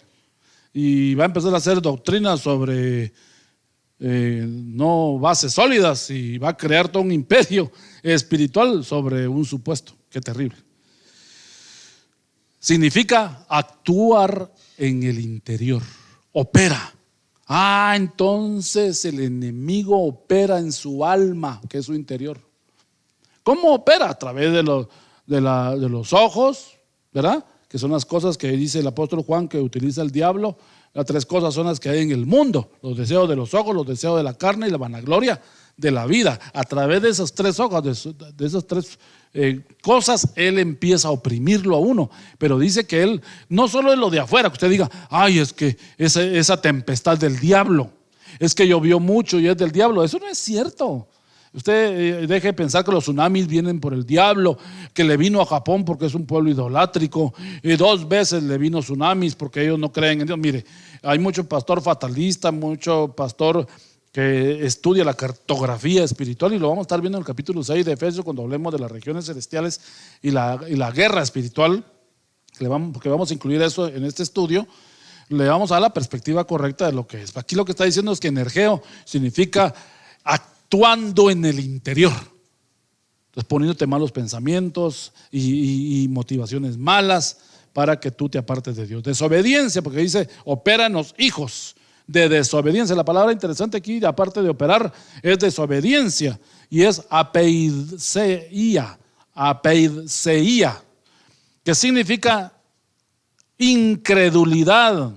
y va a empezar a hacer doctrinas sobre no bases sólidas, y va a crear todo un imperio espiritual sobre un supuesto. Qué terrible. Significa actuar en el interior, opera. Entonces el enemigo opera en su alma, que es su interior. ¿Cómo opera? A través de los ojos, ¿verdad? Que son las cosas que dice el apóstol Juan que utiliza el diablo. Las tres cosas son las que hay en el mundo: los deseos de los ojos, los deseos de la carne y la vanagloria de la vida. A través de esas tres ojos, de esas tres cosas, él empieza a oprimirlo a uno. Pero dice que él no solo es lo de afuera, que usted diga, es que esa tempestad del diablo, es que llovió mucho y es del diablo. Eso no es cierto. Usted deje de pensar que los tsunamis vienen por el diablo, que le vino a Japón porque es un pueblo idolátrico, y 2 veces le vino tsunamis porque ellos no creen en Dios. Mire, hay mucho pastor fatalista, mucho pastor que estudia la cartografía espiritual, y lo vamos a estar viendo en el capítulo 6 de Efesios cuando hablemos de las regiones celestiales y la guerra espiritual, porque vamos a incluir eso en este estudio. Le vamos a dar la perspectiva correcta de lo que es. Aquí lo que está diciendo es que energeo significa actuando en el interior. Entonces, poniéndote malos pensamientos y motivaciones malas para que tú te apartes de Dios. Desobediencia, porque dice, operan los hijos de desobediencia. La palabra interesante aquí, aparte de operar, es desobediencia, y es apeiseía, que significa incredulidad,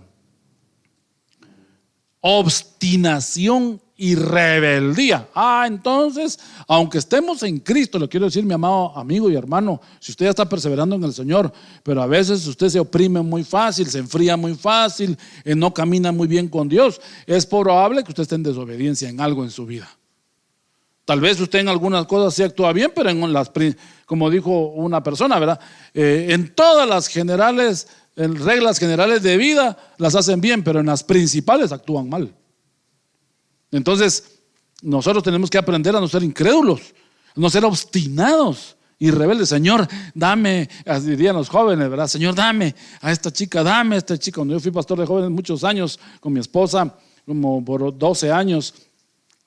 obstinación y rebeldía. Entonces, aunque estemos en Cristo, le quiero decir, mi amado amigo y hermano, si usted ya está perseverando en el Señor, pero a veces usted se oprime muy fácil, se enfría muy fácil, no camina muy bien con Dios, es probable que usted esté en desobediencia en algo en su vida. Tal vez usted en algunas cosas sí actúa bien, pero como dijo una persona, ¿verdad? En todas las reglas generales de vida las hacen bien, pero en las principales actúan mal. Entonces, nosotros tenemos que aprender a no ser incrédulos, no ser obstinados y rebeldes. Señor, dame, así dirían los jóvenes, ¿verdad? Señor, dame a esta chica, dame a esta chica. Cuando yo fui pastor de jóvenes muchos años con mi esposa, como por 12 años,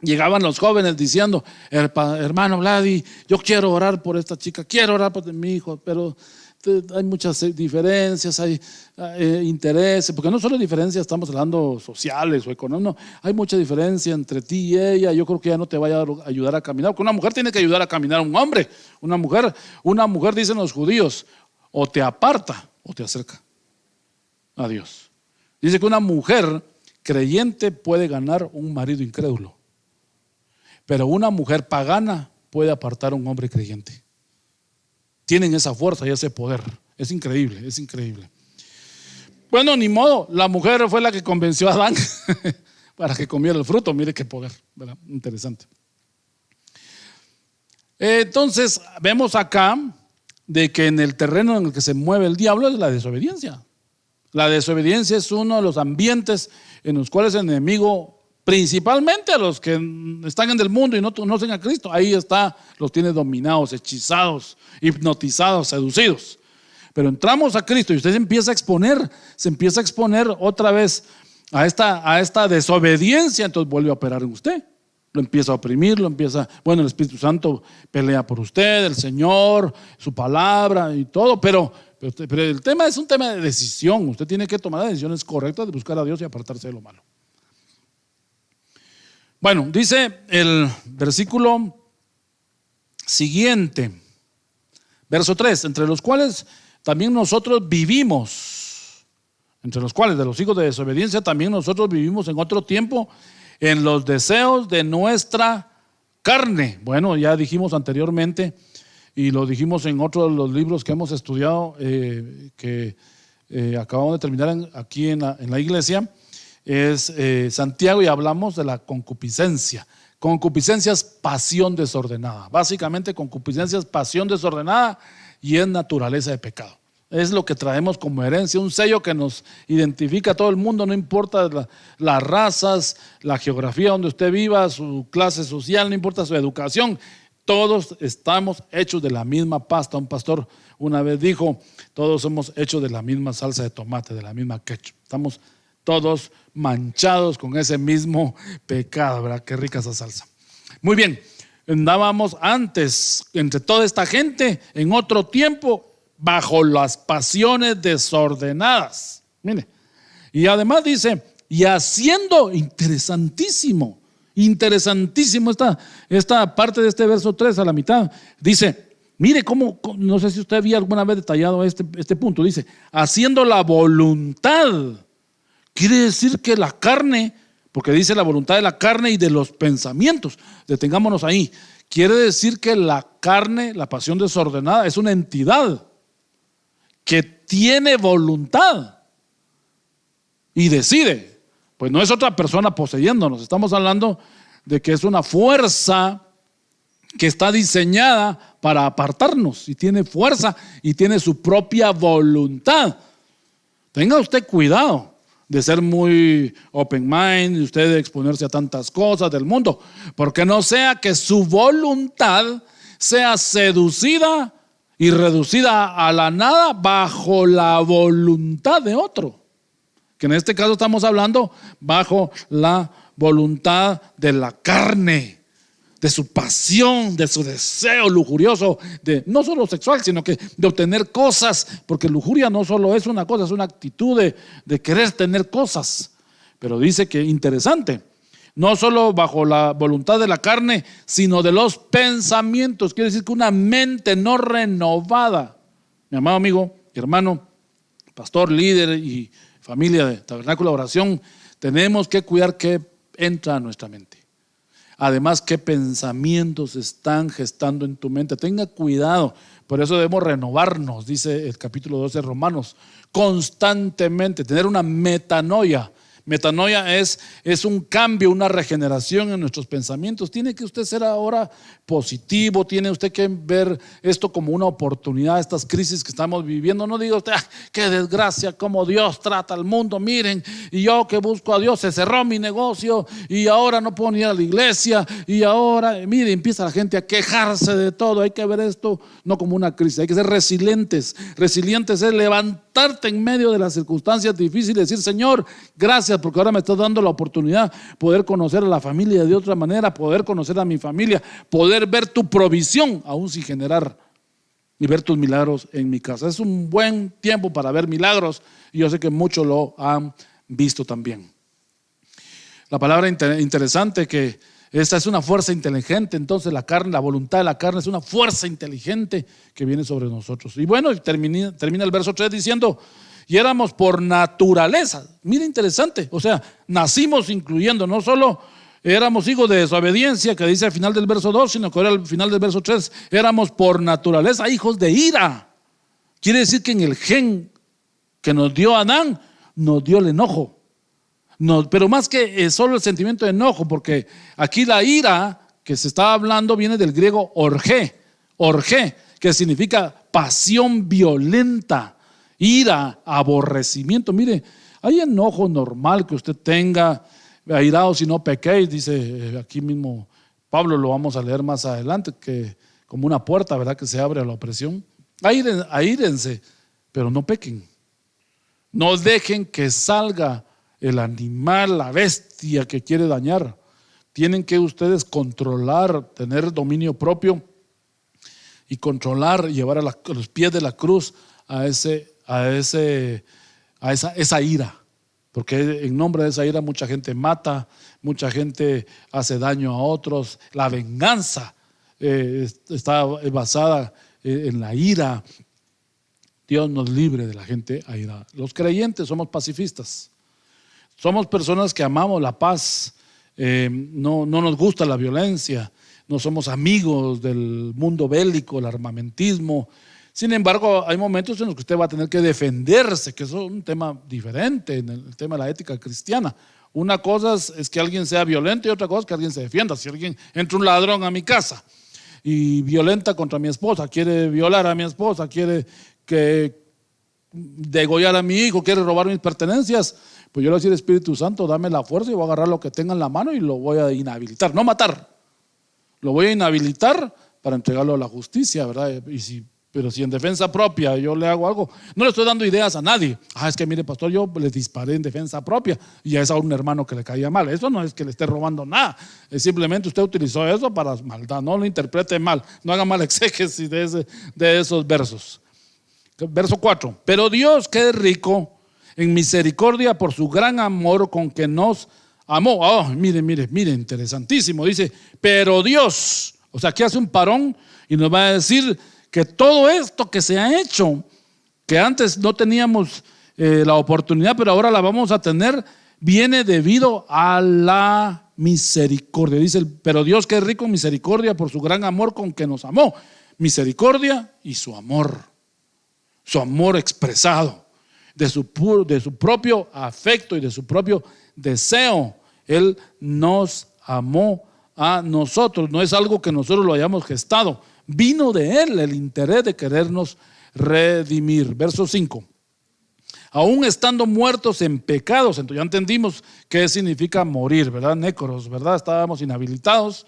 llegaban los jóvenes diciendo, hermano Vladi, yo quiero orar por esta chica, quiero orar por mi hijo, pero hay muchas diferencias, hay intereses, porque no solo diferencias, estamos hablando sociales o económicos, no, hay mucha diferencia entre ti y ella. Yo creo que ella no te vaya a ayudar a caminar, porque una mujer tiene que ayudar a caminar a un hombre. Una mujer, dicen los judíos, o te aparta o te acerca a Dios. Dice que una mujer creyente puede ganar un marido incrédulo, pero una mujer pagana puede apartar a un hombre creyente. Tienen esa fuerza y ese poder. Es increíble, es increíble. Bueno, ni modo, la mujer fue la que convenció a Adán para que comiera el fruto. Mire qué poder, ¿verdad? Interesante. Entonces, vemos acá de que en el terreno en el que se mueve el diablo es la desobediencia. La desobediencia es uno de los ambientes en los cuales el enemigo, principalmente a los que están en el mundo y no conocen a Cristo, ahí está, los tiene dominados, hechizados, hipnotizados, seducidos. Pero entramos a Cristo y usted se empieza a exponer otra vez a esta desobediencia. Entonces vuelve a operar en usted, lo empieza a oprimir, el Espíritu Santo pelea por usted, el Señor, su palabra y todo, pero el tema es un tema de decisión. Usted tiene que tomar las decisiones correctas de buscar a Dios y apartarse de lo malo. Bueno, dice el versículo siguiente, verso 3, entre los cuales también nosotros vivimos, entre los cuales de los hijos de desobediencia también nosotros vivimos en otro tiempo en los deseos de nuestra carne. Bueno, ya dijimos anteriormente y lo dijimos en otro de los libros que hemos estudiado, que acabamos de terminar aquí en la iglesia. Es Santiago, y hablamos de la concupiscencia. Concupiscencia es pasión desordenada. Básicamente, concupiscencia es pasión desordenada y es naturaleza de pecado. Es lo que traemos como herencia, un sello que nos identifica a todo el mundo, no importa las razas, la geografía donde usted viva, su clase social, no importa su educación. Todos estamos hechos de la misma pasta. Un pastor una vez dijo, todos somos hechos de la misma salsa de tomate, de la misma ketchup. Estamos todos manchados con ese mismo pecado, ¿verdad? Qué rica esa salsa. Muy bien, andábamos antes entre toda esta gente en otro tiempo bajo las pasiones desordenadas. Mire, y además dice, y haciendo, interesantísimo esta parte de este verso 3 a la mitad, dice, mire cómo, no sé si usted había alguna vez detallado este punto, dice, haciendo la voluntad. Quiere decir que la carne, porque dice la voluntad de la carne y de los pensamientos, detengámonos ahí. Quiere decir que la carne, la pasión desordenada, es una entidad que tiene voluntad y decide. Pues no es otra persona poseyéndonos, estamos hablando de que es una fuerza que está diseñada para apartarnos y tiene fuerza y tiene su propia voluntad. Tenga usted cuidado de ser muy open mind y usted de exponerse a tantas cosas del mundo, porque no sea que su voluntad sea seducida y reducida a la nada bajo la voluntad de otro, que en este caso estamos hablando bajo la voluntad de la carne, de su pasión, de su deseo lujurioso, de no solo sexual, sino que de obtener cosas, porque lujuria no solo es una cosa, es una actitud de querer tener cosas. Pero dice que interesante, no solo bajo la voluntad de la carne, sino de los pensamientos. Quiere decir que una mente no renovada. Mi amado amigo, hermano, pastor, líder y familia de Tabernáculo de Oración, tenemos que cuidar que entra a nuestra mente. Además, qué pensamientos están gestando en tu mente. Tenga cuidado. Por eso debemos renovarnos, dice el capítulo 12 de Romanos, constantemente, tener una metanoia. Metanoia es un cambio, una regeneración en nuestros pensamientos. Tiene que usted ser ahora positivo, tiene usted que ver esto como una oportunidad, estas crisis que estamos viviendo. No diga usted, qué desgracia, cómo Dios trata al mundo, miren, y yo que busco a Dios, se cerró mi negocio y ahora no puedo ni ir a la iglesia y ahora, mire, empieza la gente a quejarse de todo. Hay que ver esto no como una crisis, hay que ser resilientes. Resilientes es levantarte en medio de las circunstancias difíciles y decir, Señor, gracias porque ahora me estás dando la oportunidad de poder conocer a la familia de otra manera, poder conocer a mi familia, poder ver tu provisión aún sin generar y ver tus milagros en mi casa. Es un buen tiempo para ver milagros y yo sé que muchos lo han visto también. La palabra interesante que esta es una fuerza inteligente, entonces la carne, la voluntad de la carne es una fuerza inteligente que viene sobre nosotros. Y bueno, termina el verso 3 diciendo, y éramos por naturaleza, mira interesante, o sea, nacimos incluyendo, no solo éramos hijos de desobediencia, que dice al final del verso 2, sino que ahora al final del verso 3, éramos por naturaleza hijos de ira. Quiere decir que en el gen que nos dio Adán, nos dio el enojo. No, pero más que solo el sentimiento de enojo, porque aquí la ira que se está hablando viene del griego orgé, que significa pasión violenta. Ira, aborrecimiento. Mire, hay enojo normal que usted tenga, airados si no pequéis, dice aquí mismo Pablo, lo vamos a leer más adelante, que como una puerta, ¿verdad?, que se abre a la opresión. Aírense, pero no pequen. No dejen que salga el animal, la bestia que quiere dañar. Tienen que ustedes controlar, tener dominio propio y controlar, llevar a los pies de la cruz a esa ira, porque en nombre de esa ira mucha gente mata, mucha gente hace daño a otros. La venganza está basada en la ira. Dios nos libre de la gente airada. Los creyentes somos pacifistas, somos personas que amamos la paz, no nos gusta la violencia, no somos amigos del mundo bélico, el armamentismo. Sin embargo, hay momentos en los que usted va a tener que defenderse, que eso es un tema diferente en el tema de la ética cristiana. Una cosa es que alguien sea violento y otra cosa es que alguien se defienda. Si alguien entra un ladrón a mi casa y violenta contra mi esposa, quiere violar a mi esposa, quiere degollar a mi hijo, quiere robar mis pertenencias, pues yo le voy a decir, Espíritu Santo, dame la fuerza y voy a agarrar lo que tenga en la mano y lo voy a inhabilitar, no matar, lo voy a inhabilitar para entregarlo a la justicia, ¿verdad? Pero si en defensa propia yo le hago algo, no le estoy dando ideas a nadie. Es que mire, pastor, yo le disparé en defensa propia y es a un hermano que le caía mal. Eso no es que le esté robando nada, es simplemente usted utilizó eso para maldad. No lo interprete mal, no haga mal exégesis de esos versos. Verso 4, pero Dios, que es rico en misericordia por su gran amor con que nos amó. Mire, interesantísimo. Dice, pero Dios, o sea, aquí hace un parón y nos va a decir que todo esto que se ha hecho, que antes no teníamos la oportunidad, pero ahora la vamos a tener, viene debido a la misericordia. Dice, pero Dios, que es rico en misericordia por su gran amor con que nos amó. Misericordia y su amor expresado de su propio afecto y de su propio deseo. Él nos amó a nosotros, no es algo que nosotros lo hayamos gestado, vino de Él el interés de querernos redimir. Verso 5. Aún estando muertos en pecados, entonces ya entendimos qué significa morir, ¿verdad? Nécoros, ¿verdad? Estábamos inhabilitados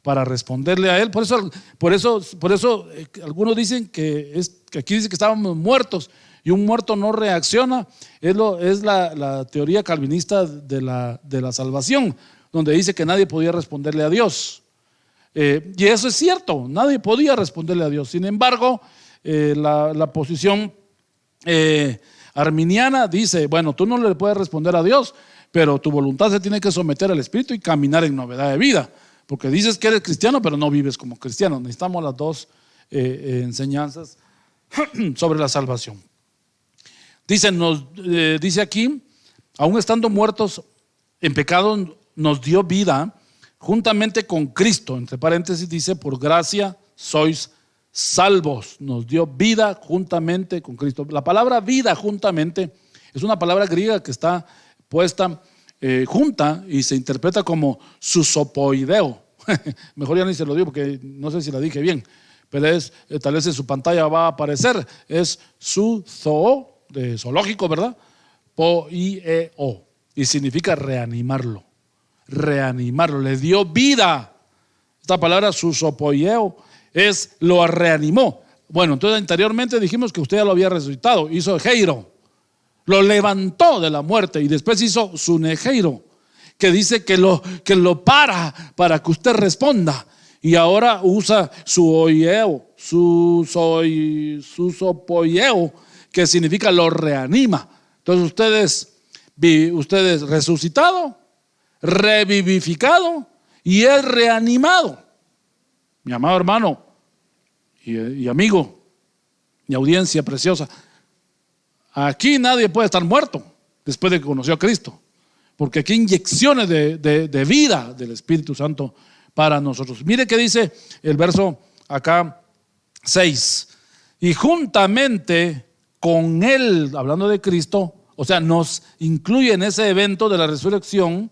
para responderle a Él. Por eso algunos dicen que aquí dice que estábamos muertos y un muerto no reacciona. Es la teoría calvinista de la salvación, donde dice que nadie podía responderle a Dios. Y eso es cierto, nadie podía responderle a Dios. Sin embargo, la posición arminiana dice, bueno, tú no le puedes responder a Dios, pero tu voluntad se tiene que someter al Espíritu y caminar en novedad de vida, porque dices que eres cristiano, pero no vives como cristiano. Necesitamos las dos enseñanzas sobre la salvación. Dice aquí, aún estando muertos en pecado, nos dio vida juntamente con Cristo. Entre paréntesis dice, por gracia sois salvos. Nos dio vida juntamente con Cristo. La palabra vida juntamente es una palabra griega que está puesta junta y se interpreta como susopoideo. Mejor ya ni se lo digo porque no sé si la dije bien, pero tal vez en su pantalla va a aparecer. Es su-zoo, de zoológico, ¿verdad? Poieo, y significa reanimarlo. Reanimarlo, le dio vida. Esta palabra susopoieo lo reanimó. Bueno, entonces anteriormente dijimos que usted ya lo había resucitado, hizo Heiro, lo levantó de la muerte, y después hizo Suneheiro, que dice que lo para que usted responda, y ahora usa su oieo, su sopoieo, que significa lo reanima. Entonces ustedes resucitado, revivificado y es reanimado. Mi amado hermano y amigo, mi audiencia preciosa, aquí nadie puede estar muerto después de que conoció a Cristo, porque aquí hay inyecciones de vida del Espíritu Santo para nosotros. Mire que dice el verso acá 6, y juntamente con Él, hablando de Cristo, o sea, nos incluye en ese evento de la resurrección,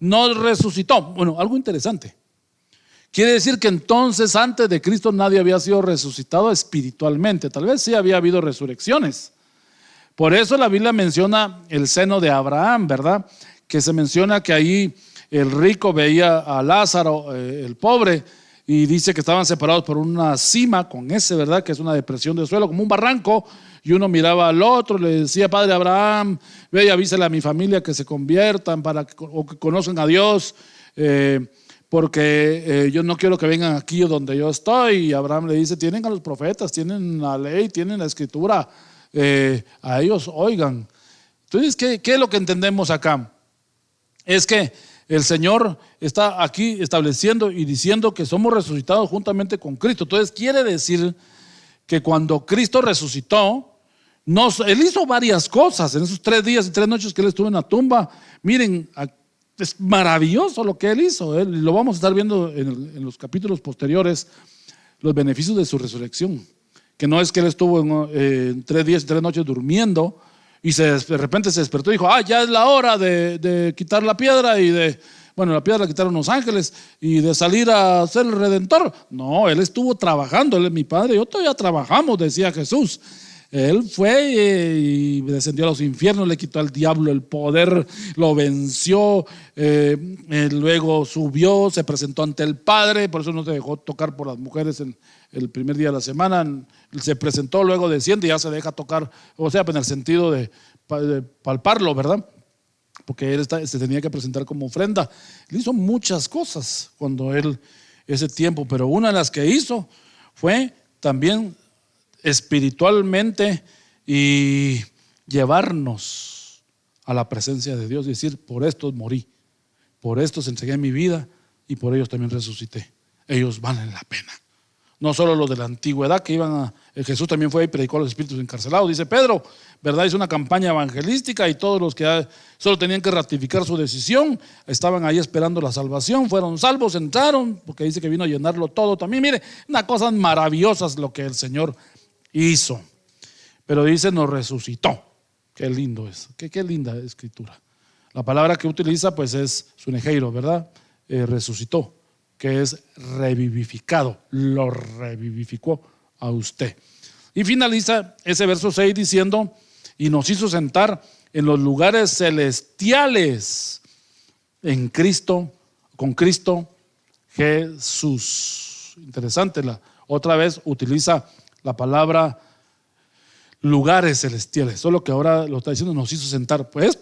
nos resucitó. Bueno, algo interesante. Quiere decir que entonces antes de Cristo nadie había sido resucitado espiritualmente. Tal vez sí había habido resurrecciones. Por eso la Biblia menciona el seno de Abraham, ¿verdad? Que se menciona que ahí el rico veía a Lázaro, el pobre, y dice que estaban separados por una cima con ese, ¿verdad? Que es una depresión de suelo, como un barranco, y uno miraba al otro, le decía, Padre Abraham, ve y avísale a mi familia que se conviertan o que conozcan a Dios, porque yo no quiero que vengan aquí donde yo estoy. Y Abraham le dice, tienen a los profetas, tienen la ley, tienen la escritura, a ellos oigan. Entonces, ¿qué es lo que entendemos acá? Es que el Señor está aquí estableciendo y diciendo que somos resucitados juntamente con Cristo. Entonces quiere decir que cuando Cristo resucitó, Él hizo varias cosas en esos 3 días y 3 noches que Él estuvo en la tumba. Miren, es maravilloso lo que Él hizo. Lo vamos a estar viendo en los capítulos posteriores, los beneficios de su resurrección. Que no es que Él estuvo en 3 días y 3 noches durmiendo y de repente se despertó y dijo, ya es la hora de quitar la piedra la piedra la quitaron los ángeles y de salir a ser el Redentor. No, Él estuvo trabajando. Él es mi Padre, yo todavía trabajamos, decía Jesús. Él fue y descendió a los infiernos, le quitó al diablo el poder, lo venció, luego subió, se presentó ante el Padre, por eso no se dejó tocar por las mujeres el primer día de la semana. Se presentó, luego desciende y ya se deja tocar, o sea, en el sentido de palparlo, ¿verdad? Porque Él se tenía que presentar como ofrenda. Él hizo muchas cosas ese tiempo, pero una de las que hizo fue también espiritualmente y llevarnos a la presencia de Dios y decir, por estos morí, por estos entregué mi vida y por ellos también resucité. Ellos valen la pena. No solo los de la antigüedad que Jesús también fue y predicó a los espíritus encarcelados. Dice Pedro, ¿verdad? Hizo una campaña evangelística y todos los que solo tenían que ratificar su decisión estaban ahí esperando la salvación, fueron salvos, entraron, porque dice que vino a llenarlo todo también. Mire, una cosa maravillosa lo que el Señor hizo. Pero dice, nos resucitó. Qué lindo es, qué linda escritura. La palabra que utiliza pues es suneheiro, ¿verdad? Resucitó. que es revivificado, lo revivificó a usted. Y finaliza ese verso 6 diciendo: y nos hizo sentar en los lugares celestiales en Cristo, con Cristo Jesús. Interesante, otra vez utiliza la palabra lugares celestiales, solo que ahora lo está diciendo, nos hizo sentar. Pues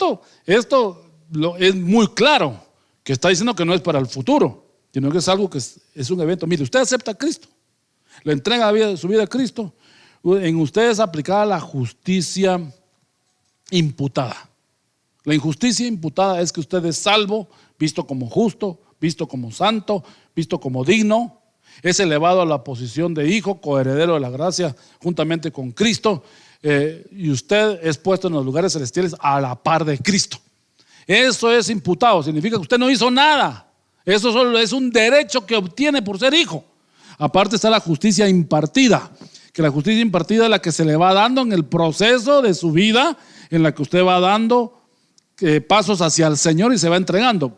esto es muy claro, que está diciendo que no es para el futuro, sino que es algo que es un evento. Mire, usted acepta a Cristo, le entrega su vida a Cristo, en usted es aplicada la justicia imputada. La injusticia imputada es que usted es salvo, visto como justo, visto como santo, visto como digno, es elevado a la posición de hijo, coheredero de la gracia juntamente con Cristo, y usted es puesto en los lugares celestiales a la par de Cristo. Eso es imputado, significa que usted no hizo nada. Eso solo es un derecho que obtiene por ser hijo. Aparte está la justicia impartida, que la justicia impartida es la que se le va dando en el proceso de su vida, en la que usted va dando pasos hacia el Señor y se va entregando.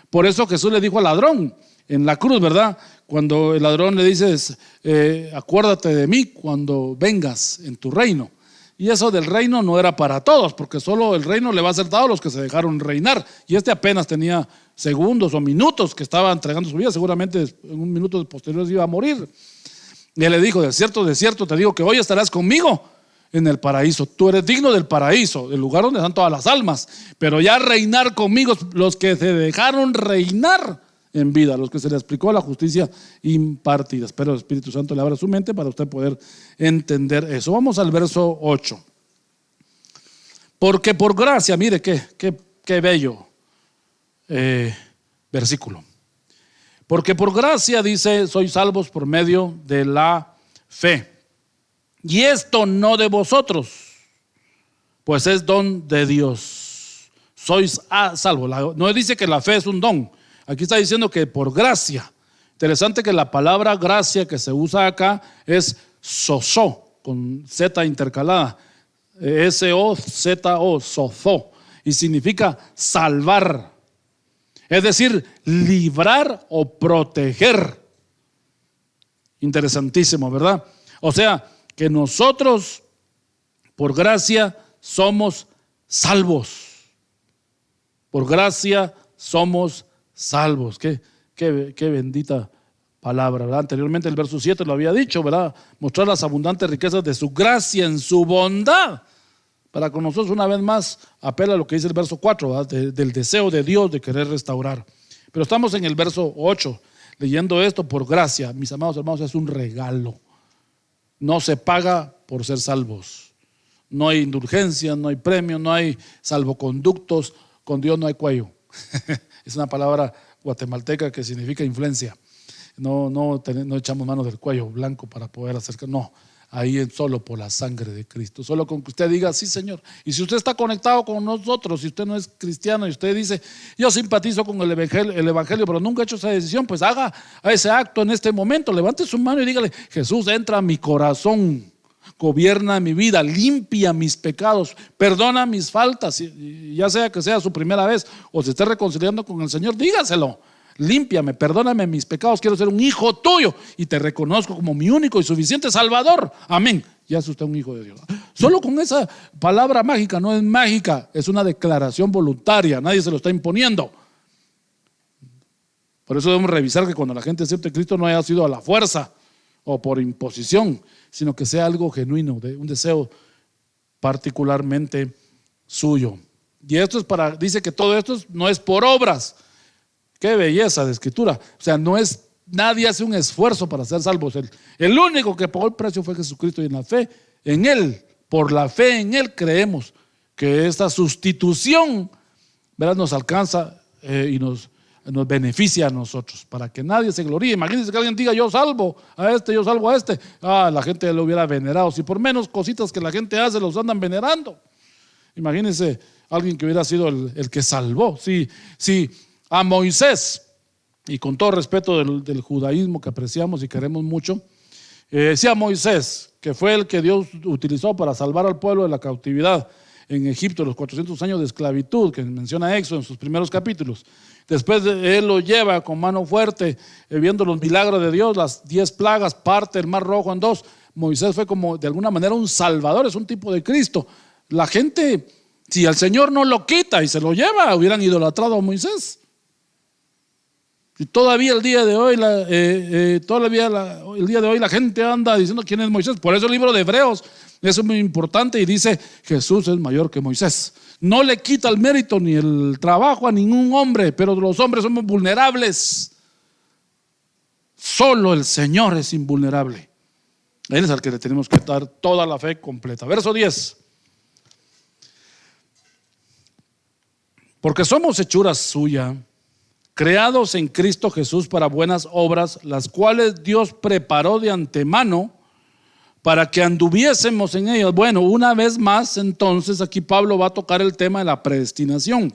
Por eso Jesús le dijo al ladrón en la cruz, ¿verdad? Cuando el ladrón le dice, acuérdate de mí cuando vengas en tu reino. Y eso del reino no era para todos, porque solo el reino le va a ser dado a los que se dejaron reinar. Y apenas tenía segundos o minutos que estaba entregando su vida, seguramente en un minuto posterior iba a morir. Y él le dijo: de cierto te digo que hoy estarás conmigo en el paraíso. Tú eres digno del paraíso, el lugar donde están todas las almas, pero ya reinar conmigo los que se dejaron reinar en vida, los que se le explicó la justicia impartida. Espero el Espíritu Santo le abra su mente para usted poder entender eso. Vamos al verso 8. Porque por gracia, mire qué bello versículo. Porque por gracia, dice, sois salvos por medio de la fe. Y esto no de vosotros, pues es don de Dios. Sois salvos. No dice que la fe es un don. Aquí está diciendo que por gracia. Interesante que la palabra gracia que se usa acá es sozo, con Z intercalada. S-O-Z-O, sozo. Y significa salvar. Es decir, librar o proteger. Interesantísimo, ¿verdad? O sea, que nosotros por gracia somos salvos. Por gracia somos salvos. Qué bendita palabra, ¿verdad? Anteriormente el verso 7 lo había dicho, ¿verdad? Mostrar las abundantes riquezas de su gracia en su bondad. Para con nosotros, una vez más, apela a lo que dice el verso 4, ¿verdad? Del deseo de Dios de querer restaurar. Pero estamos en el verso 8, leyendo esto por gracia. Mis amados hermanos, es un regalo. No se paga por ser salvos. No hay indulgencia, no hay premio, no hay salvoconductos. Con Dios no hay cuello. Es una palabra guatemalteca que significa influencia. No echamos mano del cuello blanco para poder acercar. No, ahí es solo por la sangre de Cristo. Solo con que usted diga, sí, Señor. Y si usted está conectado con nosotros, si usted no es cristiano y usted dice, yo simpatizo con el evangelio, pero nunca he hecho esa decisión, pues haga ese acto en este momento. Levante su mano y dígale: Jesús, entra a mi corazón, gobierna mi vida, limpia mis pecados, perdona mis faltas. Y ya sea que sea su primera vez o se esté reconciliando con el Señor, dígaselo: límpiame, perdóname mis pecados, quiero ser un hijo tuyo y te reconozco como mi único y suficiente Salvador. Amén. Ya es usted un hijo de Dios. Solo con esa palabra mágica, no es mágica, es una declaración voluntaria, nadie se lo está imponiendo. Por eso debemos revisar que cuando la gente acepte a Cristo no haya sido a la fuerza o por imposición, sino que sea algo genuino, de un deseo particularmente suyo. Y esto es dice que todo esto no es por obras. Qué belleza de escritura. O sea, nadie hace un esfuerzo para ser salvos. El único que pagó el precio fue Jesucristo, y en la fe en Él, por la fe en Él, creemos que esta sustitución, ¿verdad?, nos alcanza y nos beneficia a nosotros, para que nadie se gloríe. Imagínense que alguien diga: yo salvo a este, yo salvo a este. La gente lo hubiera venerado. Si por menos cositas que la gente hace los andan venerando. Imagínense alguien que hubiera sido el que salvó. Si a Moisés, y con todo respeto del judaísmo que apreciamos y queremos mucho, si a Moisés, que fue el que Dios utilizó para salvar al pueblo de la cautividad, en Egipto, los 400 años de esclavitud que menciona Éxodo en sus primeros capítulos. Después él lo lleva con mano fuerte, viendo los milagros de Dios, las 10 plagas, parte el mar rojo en dos. Moisés fue como de alguna manera un salvador, es un tipo de Cristo. La gente, si el Señor no lo quita y se lo lleva, hubieran idolatrado a Moisés. Y todavía el día de hoy, la gente anda diciendo quién es Moisés. Por eso el libro de Hebreos es muy importante y dice: Jesús es mayor que Moisés. No le quita el mérito ni el trabajo a ningún hombre, pero los hombres somos vulnerables. Solo el Señor es invulnerable. Él es al que le tenemos que dar toda la fe completa. Verso 10. Porque somos hechura suya, creados en Cristo Jesús para buenas obras, las cuales Dios preparó de antemano para que anduviésemos en ellas. Bueno, una vez más, entonces aquí Pablo va a tocar el tema de la predestinación.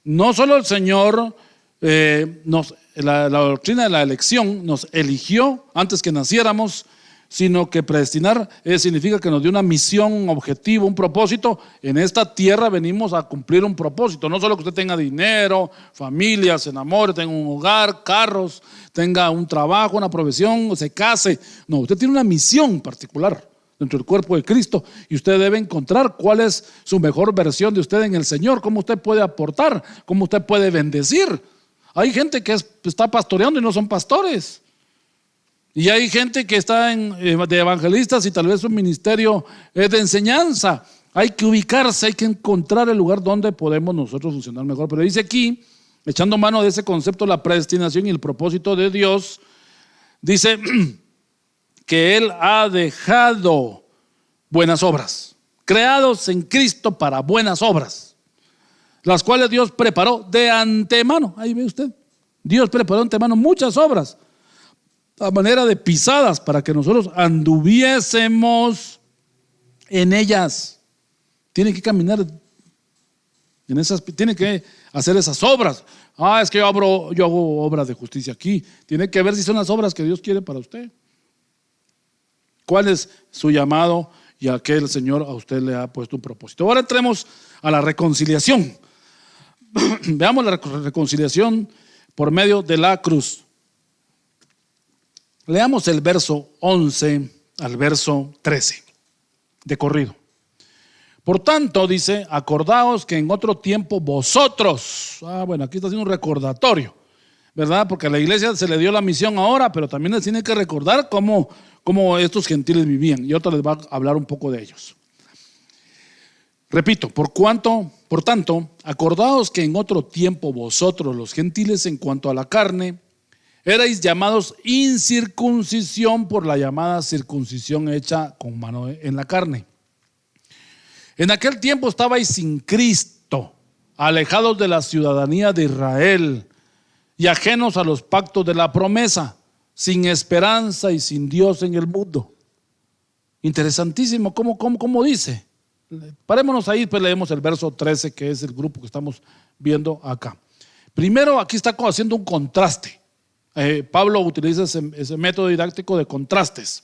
No solo el Señor la doctrina de la elección nos eligió antes que naciéramos, sino que predestinar significa que nos dio una misión, un objetivo, un propósito. En esta tierra venimos a cumplir un propósito. No solo que usted tenga dinero, familia, se enamore, tenga un hogar, carros, tenga un trabajo, una profesión, se case. No, usted tiene una misión particular dentro del cuerpo de Cristo y usted debe encontrar cuál es su mejor versión de usted en el Señor, cómo usted puede aportar, cómo usted puede bendecir. Hay gente que está pastoreando y no son pastores. Y hay gente que está de evangelistas y tal vez su ministerio es de enseñanza. Hay que ubicarse, hay que encontrar el lugar donde podemos nosotros funcionar mejor. Pero dice aquí, echando mano de ese concepto, la predestinación y el propósito de Dios, dice que Él ha dejado buenas obras, creados en Cristo para buenas obras, las cuales Dios preparó de antemano. Ahí ve usted, Dios preparó de antemano muchas obras a manera de pisadas para que nosotros anduviésemos en ellas. Tiene que caminar en esas, tiene que hacer esas obras. Es que yo hago obras de justicia aquí. Tiene que ver si son las obras que Dios quiere para usted. ¿Cuál es su llamado y a qué el Señor a usted le ha puesto un propósito? Ahora entremos a la reconciliación. Veamos la reconciliación por medio de la cruz. Leamos el verso 11 al verso 13 de corrido. Por tanto, dice, acordaos que en otro tiempo vosotros, aquí está haciendo un recordatorio, ¿verdad? Porque a la iglesia se le dio la misión ahora, pero también les tiene que recordar cómo estos gentiles vivían. Y ahorita les va a hablar un poco de ellos. Repito, por tanto, acordaos que en otro tiempo vosotros, los gentiles, en cuanto a la carne, erais llamados incircuncisión por la llamada circuncisión hecha con mano en la carne. En aquel tiempo estabais sin Cristo, alejados de la ciudadanía de Israel y ajenos a los pactos de la promesa, sin esperanza y sin Dios en el mundo. Interesantísimo, ¿cómo dice? Parémonos ahí, pues leemos el verso 13, que es el grupo que estamos viendo acá. Primero, aquí está haciendo un contraste. Pablo utiliza ese método didáctico de contrastes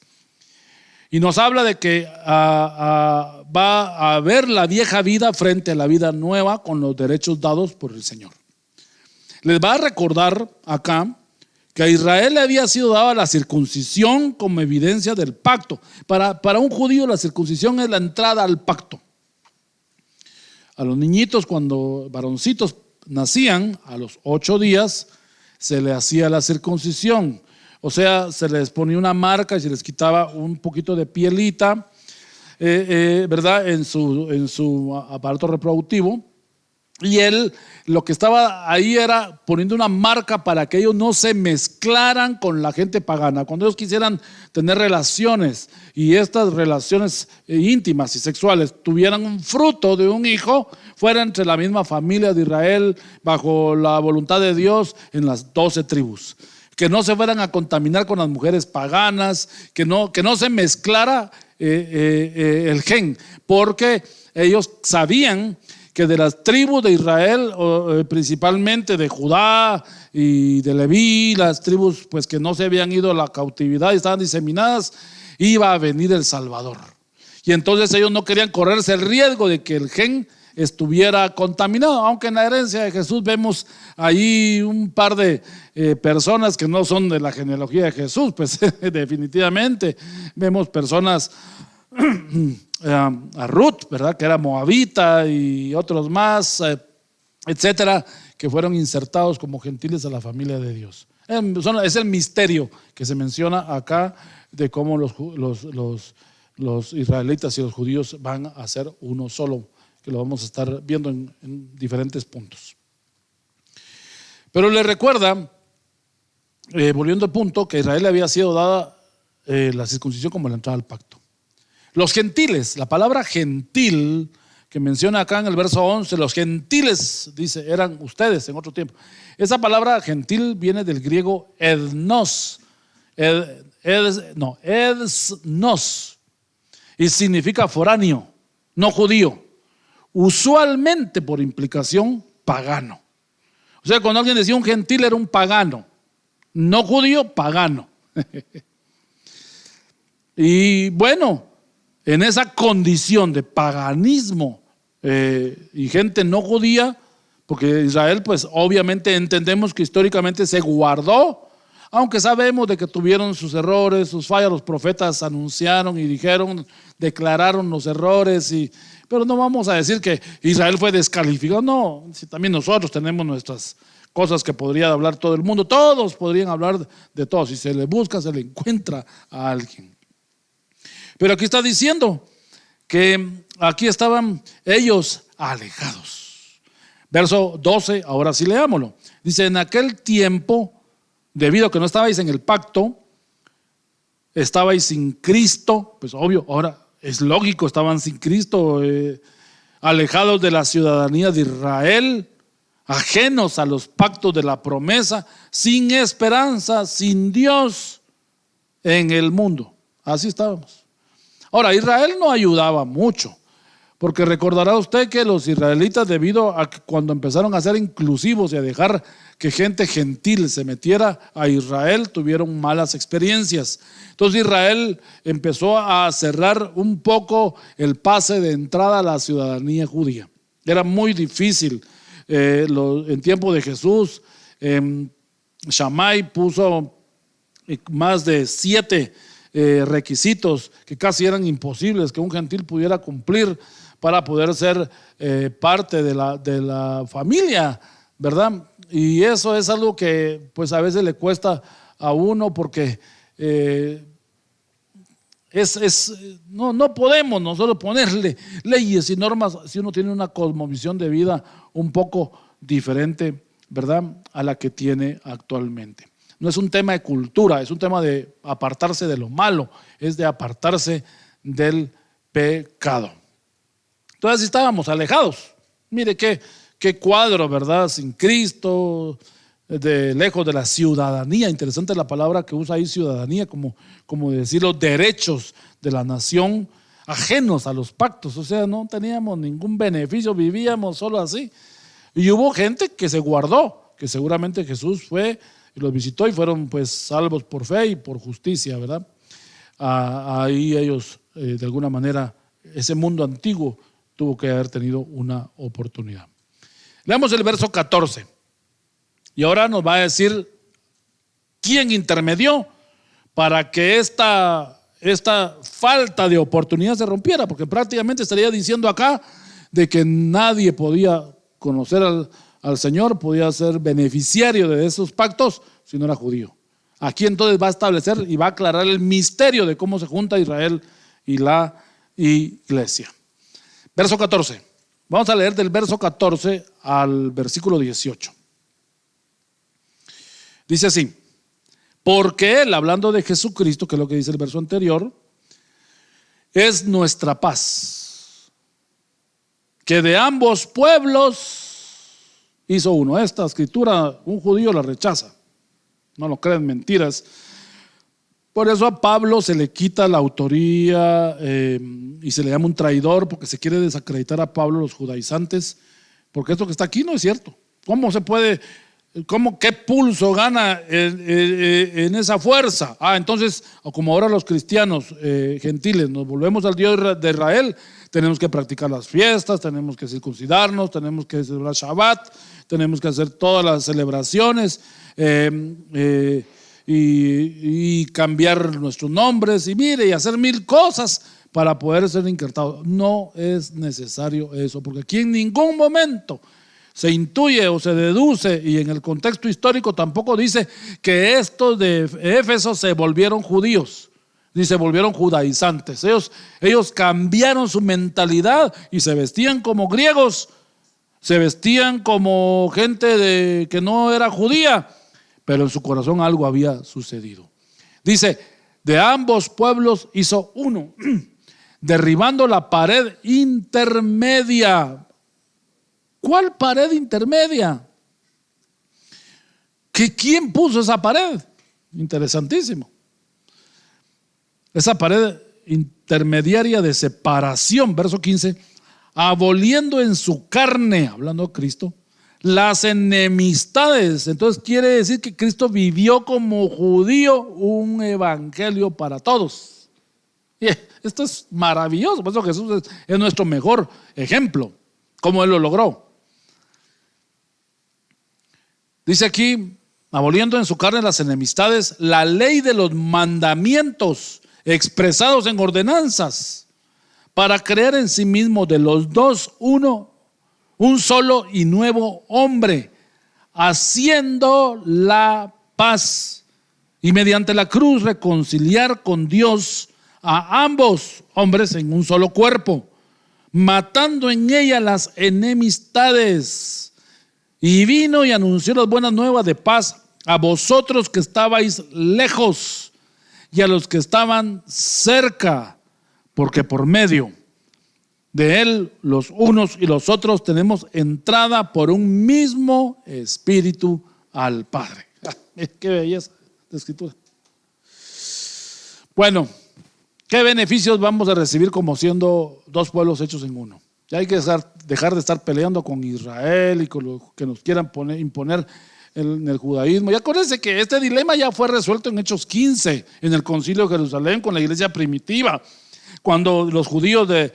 y nos habla de que va a haber la vieja vida frente a la vida nueva con los derechos dados por el Señor. Les va a recordar acá que a Israel le había sido dada la circuncisión como evidencia del pacto. Para un judío la circuncisión es la entrada al pacto. A los niñitos, cuando varoncitos nacían, a los 8 días se le hacía la circuncisión, o sea, se les ponía una marca y se les quitaba un poquito de pielita, ¿verdad? En su aparato reproductivo. Y él lo que estaba ahí era poniendo una marca para que ellos no se mezclaran con la gente pagana. Cuando ellos quisieran tener relaciones y estas relaciones íntimas y sexuales tuvieran un fruto de un hijo, fuera entre la misma familia de Israel, bajo la voluntad de Dios en las 12 tribus. Que no se fueran a contaminar con las mujeres paganas, que no se mezclara el gen, porque ellos sabían que de las tribus de Israel, principalmente de Judá y de Leví, las tribus pues que no se habían ido a la cautividad y estaban diseminadas, iba a venir el Salvador. Y entonces ellos no querían correrse el riesgo de que el gen estuviera contaminado, aunque en la herencia de Jesús vemos ahí un par de personas que no son de la genealogía de Jesús, pues definitivamente vemos personas a Ruth, ¿verdad?, que era moabita, y otros más, etcétera, que fueron insertados como gentiles a la familia de Dios. Es el misterio que se menciona acá de cómo los israelitas y los judíos van a ser uno solo, que lo vamos a estar viendo en diferentes puntos. Pero le recuerda, volviendo al punto, que a Israel le había sido dada la circuncisión como la entrada al pacto. Los gentiles, la palabra gentil que menciona acá en el verso 11, los gentiles, dice, eran ustedes en otro tiempo. Esa palabra gentil viene del griego ednos, ednos, y significa foráneo, no judío, usualmente por implicación pagano. O sea, cuando alguien decía un gentil era un pagano, no judío, pagano. Y bueno, en esa condición de paganismo y gente no judía, porque Israel, pues obviamente entendemos que históricamente se guardó, aunque sabemos de que tuvieron sus errores, sus fallas. Los profetas anunciaron y dijeron, declararon los errores, pero no vamos a decir que Israel fue descalificado. No, si también nosotros tenemos nuestras cosas que podría hablar todo el mundo, todos podrían hablar de todos. Si se le busca, se le encuentra a alguien. Pero aquí está diciendo que aquí estaban ellos alejados. Verso 12, ahora sí leámoslo. Dice, en aquel tiempo, debido a que no estabais en el pacto, estabais sin Cristo, pues obvio, ahora es lógico, estaban sin Cristo, alejados de la ciudadanía de Israel, ajenos a los pactos de la promesa, sin esperanza, sin Dios en el mundo. Así estábamos. Ahora, Israel no ayudaba mucho, porque recordará usted que los israelitas, debido a que cuando empezaron a ser inclusivos y a dejar que gente gentil se metiera a Israel, tuvieron malas experiencias. Entonces Israel empezó a cerrar un poco el pase de entrada a la ciudadanía judía. Era muy difícil. En tiempo de Jesús, Shammai puso más de 7 requisitos que casi eran imposibles que un gentil pudiera cumplir para poder ser parte de la familia, ¿verdad? Y eso es algo que pues a veces le cuesta a uno, porque no podemos nosotros ponerle leyes y normas si uno tiene una cosmovisión de vida un poco diferente, ¿verdad?, a la que tiene actualmente. No es un tema de cultura, es un tema de apartarse de lo malo, es de apartarse del pecado. Entonces estábamos alejados. Mire qué cuadro, ¿verdad? Sin Cristo, lejos de la ciudadanía. Interesante la palabra que usa ahí, ciudadanía, como decir los derechos de la nación, ajenos a los pactos. O sea, no teníamos ningún beneficio, vivíamos solo así. Y hubo gente que se guardó, que seguramente Jesús fue y los visitó y fueron pues salvos por fe y por justicia, ¿verdad? Ahí ellos, de alguna manera, ese mundo antiguo tuvo que haber tenido una oportunidad. Leamos el verso 14. Y ahora nos va a decir quién intermedió para que esta falta de oportunidad se rompiera, porque prácticamente estaría diciendo acá de que nadie podía conocer al Señor, podía ser beneficiario de esos pactos si no era judío. Aquí entonces va a establecer y va a aclarar el misterio de cómo se junta Israel y la iglesia. Verso 14. Vamos a leer del verso 14 al versículo 18. Dice así: porque Él, hablando de Jesucristo, que es lo que dice el verso anterior, es nuestra paz, que de ambos pueblos hizo uno. Esta escritura un judío la rechaza, no lo creen, mentiras. Por eso a Pablo se le quita la autoría y se le llama un traidor, porque se quiere desacreditar a Pablo, los judaizantes, porque esto que está aquí no es cierto. ¿Cómo se puede ¿Qué pulso gana en esa fuerza? Entonces, como ahora los cristianos gentiles nos volvemos al Dios de Israel, tenemos que practicar las fiestas, tenemos que circuncidarnos, tenemos que celebrar Shabbat, tenemos que hacer todas las celebraciones y cambiar nuestros nombres y hacer 1000 cosas para poder ser injertados. No es necesario eso, porque aquí en ningún momento se intuye o se deduce, y en el contexto histórico tampoco dice que estos de Éfeso se volvieron judíos, ni se volvieron judaizantes. Ellos cambiaron su mentalidad y se vestían como griegos, se vestían como gente que no era judía, pero en su corazón algo había sucedido. Dice, de ambos pueblos hizo uno, derribando la pared intermedia. ¿Cuál pared intermedia? ¿Quién puso esa pared? Interesantísimo. Esa pared intermediaria de separación, verso 15, aboliendo en su carne, hablando de Cristo, las enemistades. Entonces quiere decir que Cristo vivió como judío un evangelio para todos. Y esto es maravilloso, por eso Jesús es nuestro mejor ejemplo, cómo Él lo logró. Dice aquí, aboliendo en su carne las enemistades, la ley de los mandamientos expresados en ordenanzas, para crear en sí mismo de los dos un solo y nuevo hombre, haciendo la paz, y mediante la cruz reconciliar con Dios a ambos hombres en un solo cuerpo, matando en ella las enemistades. Y vino y anunció las buenas nuevas de paz a vosotros que estabais lejos y a los que estaban cerca, porque por medio de Él los unos y los otros tenemos entrada por un mismo Espíritu al Padre. Qué belleza de escritura. Bueno, ¿qué beneficios vamos a recibir como siendo dos pueblos hechos en uno? Ya hay que dejar de estar peleando con Israel y con lo que nos quieran imponer en el judaísmo. Y acuérdense que este dilema ya fue resuelto en Hechos 15, en el concilio de Jerusalén con la iglesia primitiva, cuando los judíos de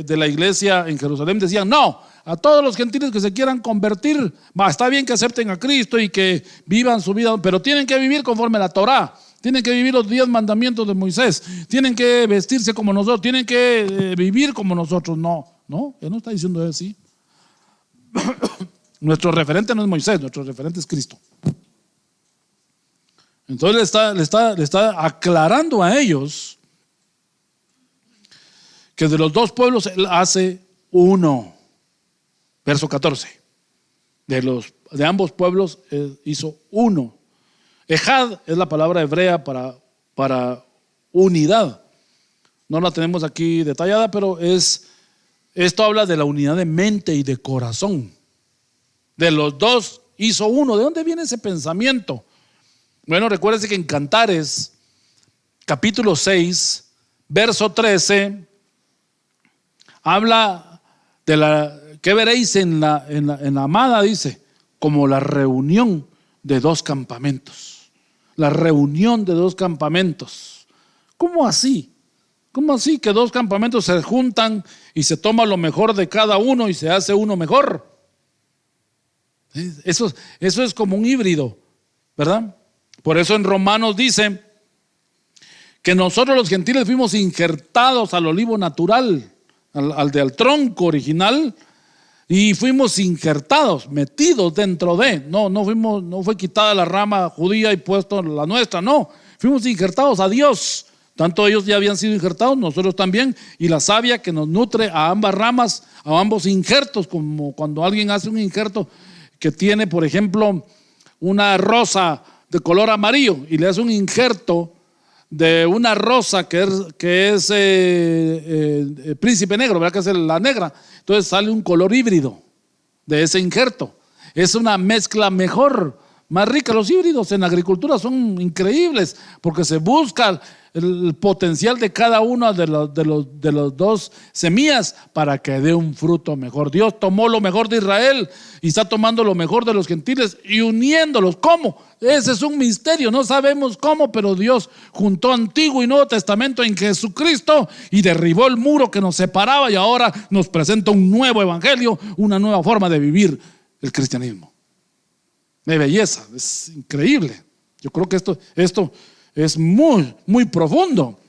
la iglesia en Jerusalén decían, no, a todos los gentiles que se quieran convertir, está bien que acepten a Cristo y que vivan su vida, pero tienen que vivir conforme a la Torá. Tienen que vivir los 10 mandamientos de Moisés, tienen que vestirse como nosotros, tienen que vivir como nosotros. No, él no está diciendo así. Nuestro referente no es Moisés, nuestro referente es Cristo. Entonces le está aclarando a ellos que de los dos pueblos él hace uno. Verso 14. De ambos pueblos hizo uno. Ejad es la palabra hebrea para unidad. No la tenemos aquí detallada, pero esto habla de la unidad de mente y de corazón. De los dos hizo uno. ¿De dónde viene ese pensamiento? Bueno, recuérdense que en Cantares, capítulo 6, verso 13, habla de ¿qué veréis en la amada? Dice, como la reunión de dos campamentos. La reunión de dos campamentos. ¿Cómo así? ¿Cómo así que dos campamentos se juntan y se toma lo mejor de cada uno y se hace uno mejor? Eso es como un híbrido, ¿verdad? Por eso en Romanos dice que nosotros los gentiles fuimos injertados al olivo natural, al tronco original, y fuimos injertados, metidos dentro de. No fue quitada la rama judía y puesto la nuestra, no. Fuimos injertados a Dios. Tanto ellos ya habían sido injertados, nosotros también, y la savia que nos nutre a ambas ramas, a ambos injertos, como cuando alguien hace un injerto que tiene, por ejemplo, una rosa de color amarillo y le hace un injerto de una rosa que es príncipe negro, ¿verdad? Que es la negra. Entonces sale un color híbrido de ese injerto. Es una mezcla mejor, más rica. Los híbridos en la agricultura son increíbles porque se busca el potencial de cada una de los dos semillas para que dé un fruto mejor. Dios tomó lo mejor de Israel y está tomando lo mejor de los gentiles y uniéndolos. ¿Cómo? Ese es un misterio, no sabemos cómo, pero Dios juntó Antiguo y Nuevo Testamento en Jesucristo y derribó el muro que nos separaba y ahora nos presenta un nuevo evangelio, una nueva forma de vivir el cristianismo. De belleza, es increíble. Yo creo que esto es muy, muy profundo.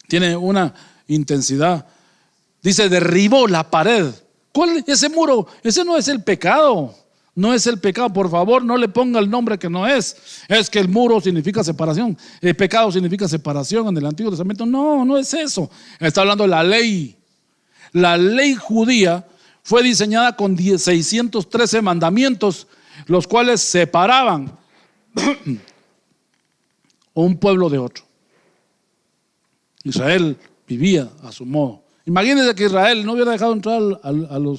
Tiene una intensidad. Dice, derribó la pared. ¿Cuál es ese muro? Ese no es el pecado. No es el pecado. Por favor, no le ponga el nombre que no es. Es que el muro significa separación. El pecado significa separación en el Antiguo Testamento. No, no es eso. Está hablando de la ley. La ley judía fue diseñada con 613 mandamientos, los cuales separaban un pueblo de otro. Israel vivía a su modo. Imagínense que Israel no hubiera dejado entrar no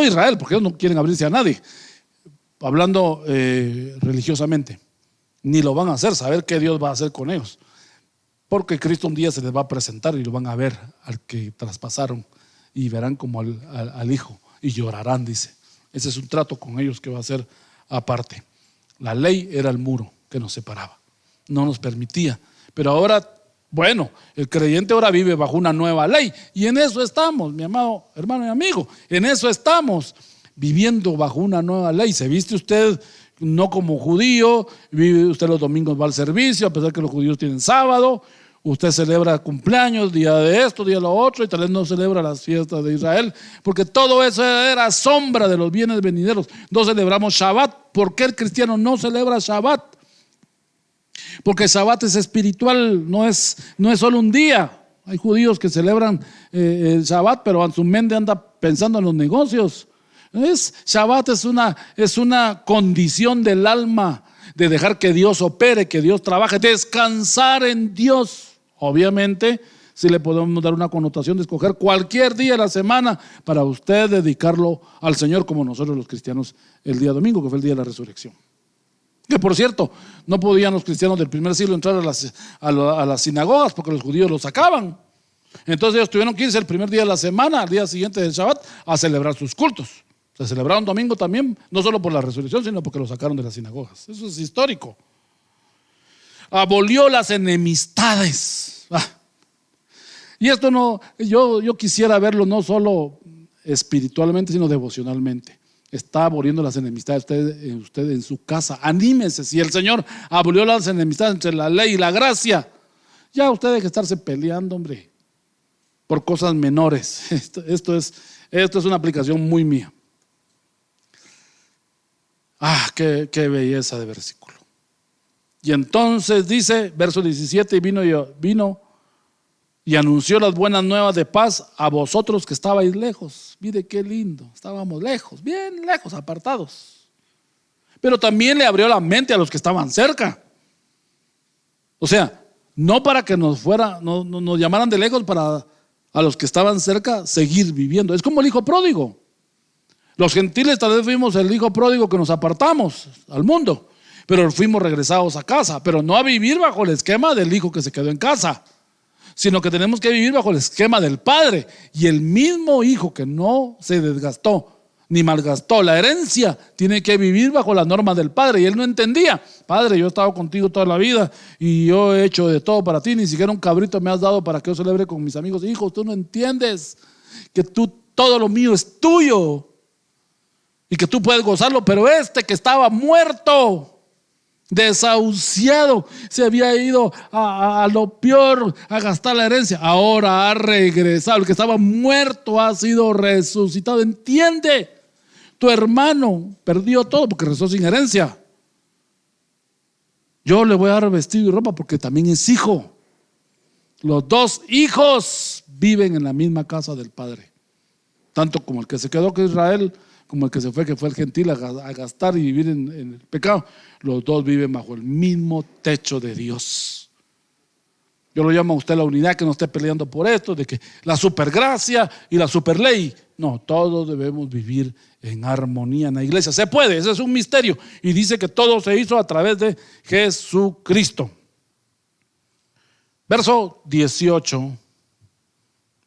Israel, porque ellos no quieren abrirse a nadie, hablando religiosamente, ni lo van a hacer, saber qué Dios va a hacer con ellos, porque Cristo un día se les va a presentar y lo van a ver al que traspasaron y verán como al Hijo y llorarán, dice. Ese es un trato con ellos que va a ser aparte. La ley era el muro que nos separaba, no nos permitía. Pero ahora, bueno, el creyente ahora vive bajo una nueva ley y en eso estamos, mi amado hermano y amigo. En eso estamos, viviendo bajo una nueva ley. Se viste usted no como judío, vive usted los domingos, va al servicio, a pesar que los judíos tienen sábado. Usted celebra cumpleaños, día de esto, día de lo otro, y tal vez no celebra las fiestas de Israel, porque todo eso era sombra de los bienes venideros. No celebramos Shabbat. ¿Por qué el cristiano no celebra Shabbat? Porque Shabbat es espiritual, no es solo un día. Hay judíos que celebran el Shabbat, pero en su mente anda pensando en los negocios. Shabbat es una condición del alma, de dejar que Dios opere, que Dios trabaje, descansar en Dios. Obviamente, si le podemos dar una connotación de escoger cualquier día de la semana para usted dedicarlo al Señor, como nosotros los cristianos el día domingo, que fue el día de la resurrección. Que por cierto, no podían los cristianos del primer siglo entrar a las sinagogas porque los judíos los sacaban. Entonces ellos tuvieron que irse el primer día de la semana, al día siguiente del Shabbat, a celebrar sus cultos. Se celebraron domingo también, no solo por la resurrección, sino porque los sacaron de las sinagogas. Eso es histórico. Abolió las enemistades. Y esto no, yo quisiera verlo no solo espiritualmente, sino devocionalmente. Está aboliendo las enemistades usted en su casa. Anímese. Si el Señor abolió las enemistades entre la ley y la gracia, ya usted deje de estarse peleando, hombre, por cosas menores. Esto es una aplicación muy mía. Qué belleza de versículo. Y entonces dice, verso 17, vino y anunció las buenas nuevas de paz a vosotros que estabais lejos. Mire qué lindo, estábamos lejos, bien lejos, apartados. Pero también le abrió la mente a los que estaban cerca. O sea, no para que nos llamaran de lejos, para a los que estaban cerca seguir viviendo. Es como el hijo pródigo. Los gentiles tal vez fuimos el hijo pródigo que nos apartamos al mundo, pero fuimos regresados a casa, pero no a vivir bajo el esquema del hijo que se quedó en casa, sino que tenemos que vivir bajo el esquema del padre. Y el mismo hijo que no se desgastó ni malgastó la herencia tiene que vivir bajo la norma del padre. Y él no entendía: padre, yo he estado contigo toda la vida y yo he hecho de todo para ti, ni siquiera un cabrito me has dado para que yo celebre con mis amigos. Hijo, tú no entiendes que todo lo mío es tuyo y que tú puedes gozarlo, pero este que estaba muerto, desahuciado, se había ido a lo peor, a gastar la herencia, ahora ha regresado. El que estaba muerto ha sido resucitado. Entiende, tu hermano perdió todo porque regresó sin herencia. Yo le voy a dar vestido y ropa porque también es hijo. Los dos hijos viven en la misma casa del padre, tanto como el que se quedó con Israel como el que se fue, que fue el gentil a gastar y vivir en el pecado. Los dos viven bajo el mismo techo de Dios. Yo lo llamo a usted la unidad, que no esté peleando por esto, de que la supergracia y la superley. No, todos debemos vivir en armonía en la iglesia. Se puede, ese es un misterio. Y dice que todo se hizo a través de Jesucristo. Verso 18.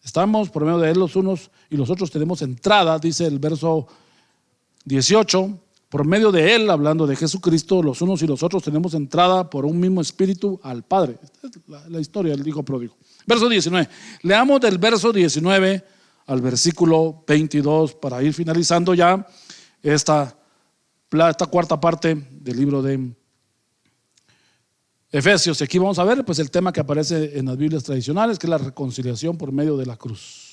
Estamos por medio de él los unos y los otros tenemos entrada, dice el verso 18. Por medio de él, hablando de Jesucristo, los unos y los otros tenemos entrada por un mismo espíritu al Padre. Esta es la historia del hijo pródigo. Verso 19. Leamos del verso 19 al versículo 22 para ir finalizando ya esta cuarta parte del libro de Efesios. Y aquí vamos a ver pues el tema que aparece en las Biblias tradicionales, que es la reconciliación por medio de la cruz.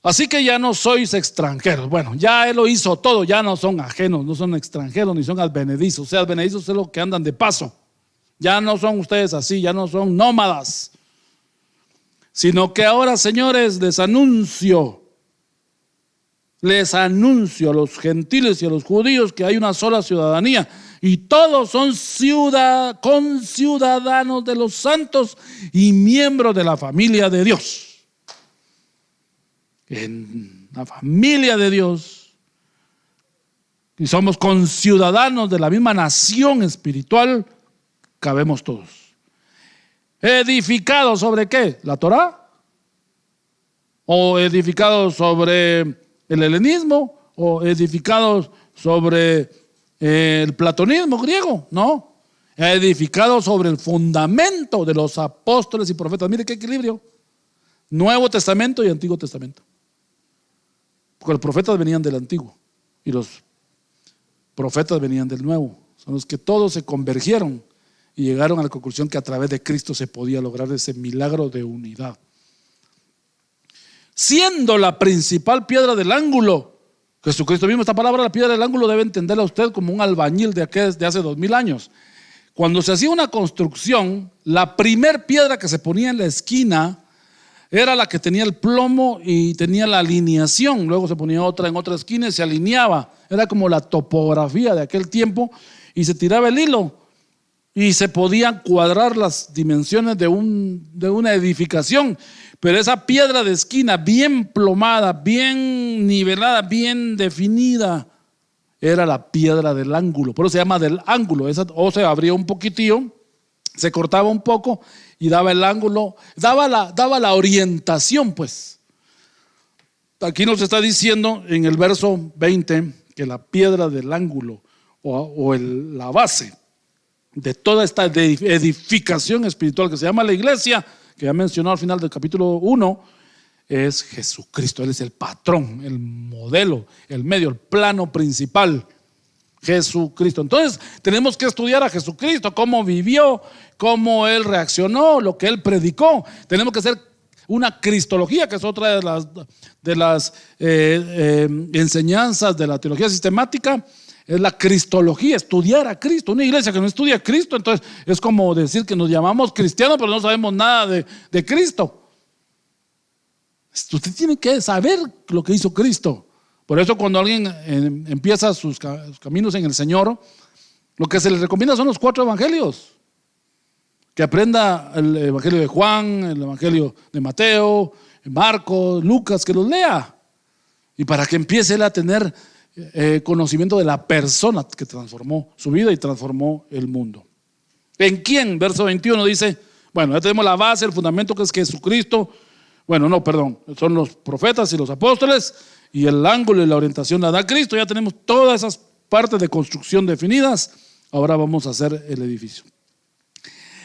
Así que ya no sois extranjeros. Bueno, ya él lo hizo todo, ya no son ajenos, no son extranjeros ni son advenedizos. O sea, advenedizos es lo que andan de paso. Ya no son ustedes así, ya no son nómadas. Sino que ahora, señores, les anuncio a los gentiles y a los judíos que hay una sola ciudadanía y todos son conciudadanos de los santos y miembros de la familia de Dios. En la familia de Dios, y somos conciudadanos de la misma nación espiritual, cabemos todos. ¿Edificados sobre qué? ¿La Torá? ¿O edificados sobre el helenismo? ¿O edificados sobre el platonismo griego? No, edificados sobre el fundamento de los apóstoles y profetas. Mire qué equilibrio. Nuevo Testamento y Antiguo Testamento. Porque los profetas venían del Antiguo y los profetas venían del Nuevo. Son los que todos se convergieron y llegaron a la conclusión que a través de Cristo se podía lograr ese milagro de unidad. Siendo la principal piedra del ángulo, Jesucristo mismo, esta palabra, la piedra del ángulo, debe entenderla usted como un albañil de hace 2000 años. Cuando se hacía una construcción, la primer piedra que se ponía en la esquina era la que tenía el plomo y tenía la alineación. Luego se ponía otra en otra esquina y se alineaba. Era como la topografía de aquel tiempo y se tiraba el hilo y se podían cuadrar las dimensiones de una edificación. Pero esa piedra de esquina bien plomada, bien nivelada, bien definida, era la piedra del ángulo. Por eso se llama del ángulo. O se abría un poquitillo, se cortaba un poco y daba el ángulo, daba la orientación, pues. Aquí nos está diciendo en el verso 20 que la piedra del ángulo la base de toda esta edificación espiritual que se llama la iglesia, que ya mencionó al final del capítulo 1, es Jesucristo. Él es el patrón, el modelo, el medio, el plano principal. Jesucristo. Entonces tenemos que estudiar a Jesucristo, cómo vivió, cómo él reaccionó, lo que él predicó. Tenemos que hacer una cristología, que es otra de las enseñanzas de la teología sistemática. Es la cristología, estudiar a Cristo. Una iglesia que no estudia a Cristo, entonces es como decir que nos llamamos cristianos, pero no sabemos nada de Cristo. Usted tiene que saber lo que hizo Cristo. Por eso cuando alguien empieza sus caminos en el Señor, lo que se le recomienda son los 4 evangelios. Que aprenda el evangelio de Juan, el evangelio de Mateo, Marcos, Lucas, que los lea. Y para que empiece él a tener conocimiento de la persona que transformó su vida y transformó el mundo. ¿En quién? Verso 21 dice, bueno, ya tenemos la base, el fundamento que es Jesucristo. Bueno, no, perdón, son los profetas y los apóstoles. Y el ángulo y la orientación la da Cristo. Ya tenemos todas esas partes de construcción definidas. Ahora vamos a hacer el edificio.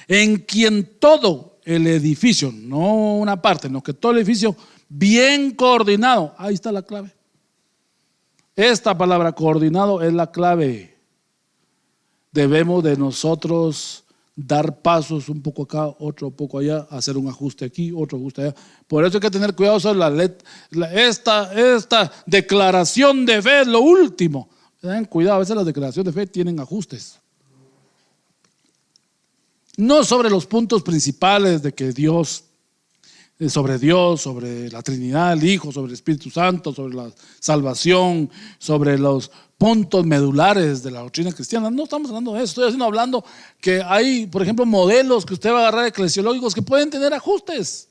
En quien todo el edificio, no una parte, no que todo el edificio bien coordinado. Ahí está la clave. Esta palabra coordinado es la clave. Debemos de nosotros dar pasos un poco acá, otro poco allá, hacer un ajuste aquí, otro ajuste allá. Por eso hay que tener cuidado sobre esta declaración de fe es lo último. Ten cuidado, a veces las declaraciones de fe tienen ajustes. No sobre los puntos principales de que sobre la Trinidad, el Hijo, sobre el Espíritu Santo, sobre la salvación, sobre los puntos medulares de la doctrina cristiana. No estamos hablando de eso, estoy hablando que hay, por ejemplo, modelos que usted va a agarrar eclesiológicos que pueden tener ajustes.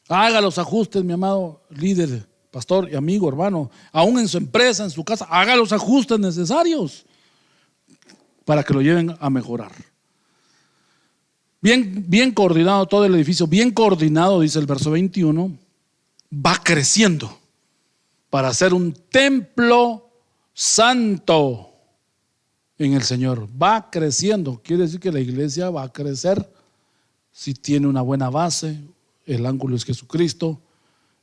Haga los ajustes, mi amado líder, pastor y amigo, hermano, aún en su empresa, en su casa, haga los ajustes necesarios para que lo lleven a mejorar. bien coordinado todo el edificio, bien coordinado, dice el verso 21, va creciendo para ser un templo santo en el Señor. Va creciendo, quiere decir que la iglesia va a crecer si tiene una buena base, el ángulo es Jesucristo,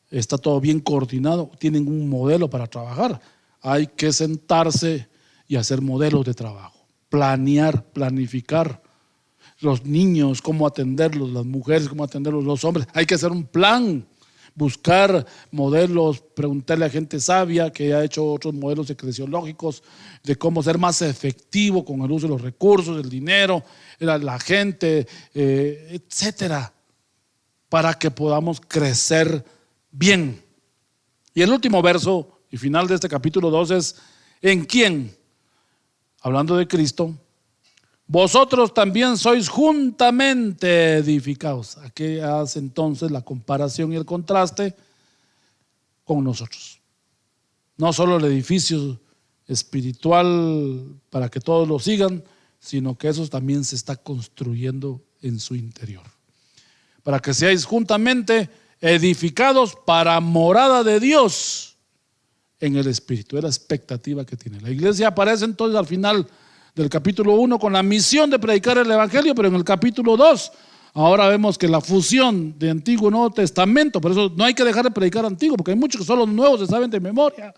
está todo bien coordinado, tienen un modelo para trabajar. Hay que sentarse y hacer modelos de trabajo, planear, planificar. Los niños, cómo atenderlos, las mujeres, cómo atenderlos, los hombres. Hay que hacer un plan, buscar modelos, preguntarle a gente sabia que ha hecho otros modelos eclesiológicos de cómo ser más efectivo con el uso de los recursos, el dinero, la gente, etcétera, para que podamos crecer bien. Y el último verso y final de este capítulo 2 es: ¿en quién? Hablando de Cristo, vosotros también sois juntamente edificados. Aquí hace entonces la comparación y el contraste con nosotros. No solo el edificio espiritual para que todos lo sigan, sino que eso también se está construyendo en su interior. Para que seáis juntamente edificados para morada de Dios en el Espíritu. Es la expectativa que tiene. La iglesia aparece entonces al final del capítulo 1 con la misión de predicar el Evangelio, pero en el capítulo 2 ahora vemos que la fusión de Antiguo y Nuevo Testamento, por eso no hay que dejar de predicar Antiguo, porque hay muchos que solo los nuevos se saben de memoria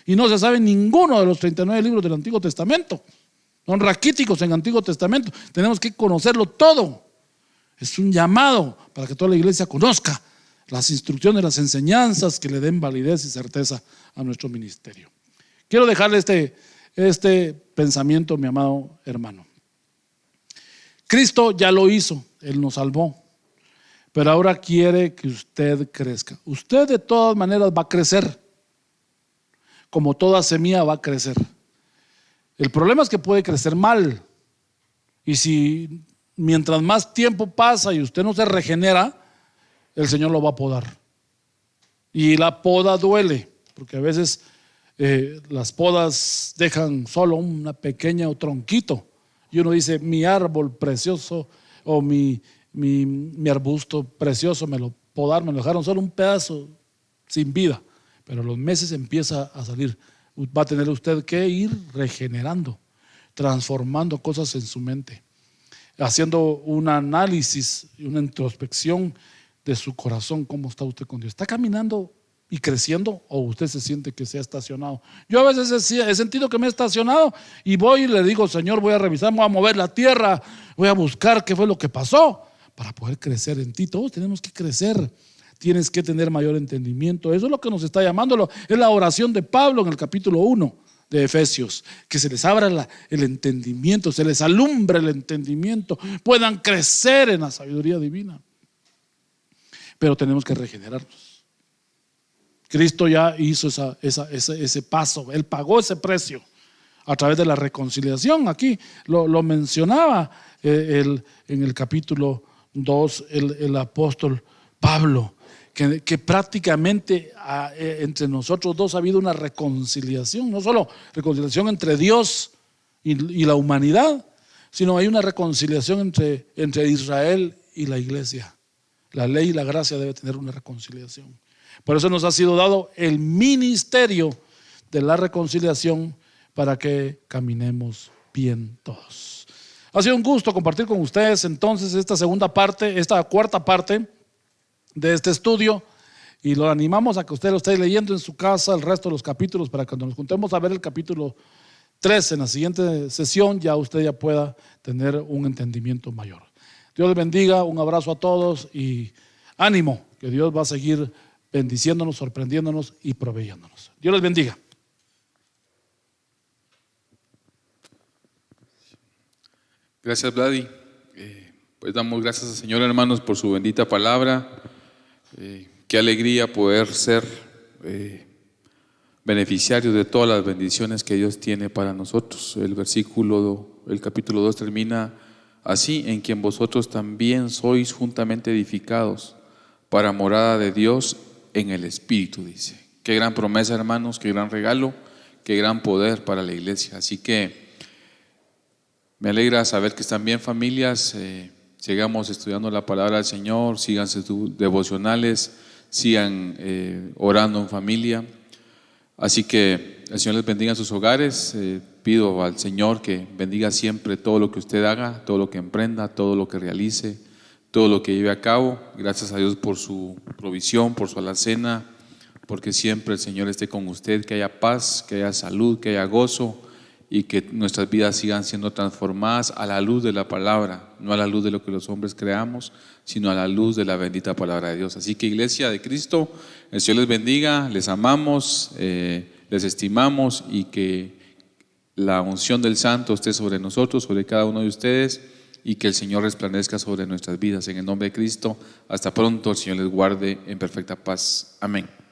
y no se sabe ninguno de los 39 libros del Antiguo Testamento. Son raquíticos en Antiguo Testamento. Tenemos que conocerlo todo. Es un llamado para que toda la iglesia conozca las instrucciones, las enseñanzas que le den validez y certeza a nuestro ministerio. Quiero dejarle este pensamiento, mi amado hermano. Cristo ya lo hizo, Él nos salvó, pero ahora quiere que usted crezca. Usted de todas maneras va a crecer, como toda semilla va a crecer. El problema es que puede crecer mal, y si mientras más tiempo pasa y usted no se regenera, el Señor lo va a podar. Y la poda duele, porque a veces las podas dejan solo una pequeña tronquito y uno dice: mi árbol precioso o mi arbusto precioso me lo podaron, me lo dejaron solo un pedazo sin vida, pero a los meses empieza a salir. Va a tener usted que ir regenerando, transformando cosas en su mente, haciendo un análisis y una introspección de su corazón. ¿Cómo está usted con Dios? ¿Está caminando y creciendo o usted se siente que se ha estacionado? Yo a veces he sentido que me he estacionado y voy y le digo: Señor, voy a revisar, voy a mover la tierra, voy a buscar qué fue lo que pasó para poder crecer en ti. Todos tenemos que crecer. Tienes que tener mayor entendimiento. Eso es lo que nos está llamando. Es la oración de Pablo en el capítulo 1 de Efesios, que se les abra el entendimiento, se les alumbre el entendimiento, puedan crecer en la sabiduría divina. Pero tenemos que regenerarnos. Cristo ya hizo ese paso, Él pagó ese precio a través de la reconciliación. Aquí lo mencionaba en el capítulo 2 el apóstol Pablo, que prácticamente entre nosotros dos ha habido una reconciliación, no solo reconciliación entre Dios y la humanidad, sino hay una reconciliación entre Israel y la iglesia. La ley y la gracia debe tener una reconciliación. Por eso nos ha sido dado el ministerio de la reconciliación para que caminemos bien todos. Ha sido un gusto compartir con ustedes entonces esta cuarta parte de este estudio, y lo animamos a que usted lo esté leyendo en su casa el resto de los capítulos, para que cuando nos juntemos a ver el capítulo 3 en la siguiente sesión, ya usted ya pueda tener un entendimiento mayor. Dios les bendiga, un abrazo a todos y ánimo, que Dios va a seguir bendiciéndonos, sorprendiéndonos y proveyéndonos. Dios les bendiga. Gracias, Vladi. Pues damos gracias al Señor, hermanos, por su bendita palabra. Qué alegría poder ser beneficiarios de todas las bendiciones que Dios tiene para nosotros. El capítulo 2 termina así: en quien vosotros también sois juntamente edificados para morada de Dios en el Espíritu, dice. Qué gran promesa, hermanos, qué gran regalo, qué gran poder para la iglesia. Así que me alegra saber que están bien, familias. sigamos estudiando la palabra del Señor, síganse sus devocionales, sigan orando en familia. Así que el Señor les bendiga en sus hogares. Pido al Señor que bendiga siempre todo lo que usted haga, todo lo que emprenda, todo lo que realice, todo lo que lleve a cabo. Gracias a Dios por su provisión, por su alacena, porque siempre el Señor esté con usted, que haya paz, que haya salud, que haya gozo y que nuestras vidas sigan siendo transformadas a la luz de la palabra, no a la luz de lo que los hombres creamos, sino a la luz de la bendita palabra de Dios. Así que, Iglesia de Cristo, el Señor les bendiga, les amamos, les estimamos, y que la unción del Santo esté sobre nosotros, sobre cada uno de ustedes, y que el Señor resplandezca sobre nuestras vidas. En el nombre de Cristo, hasta pronto. El Señor les guarde en perfecta paz. Amén.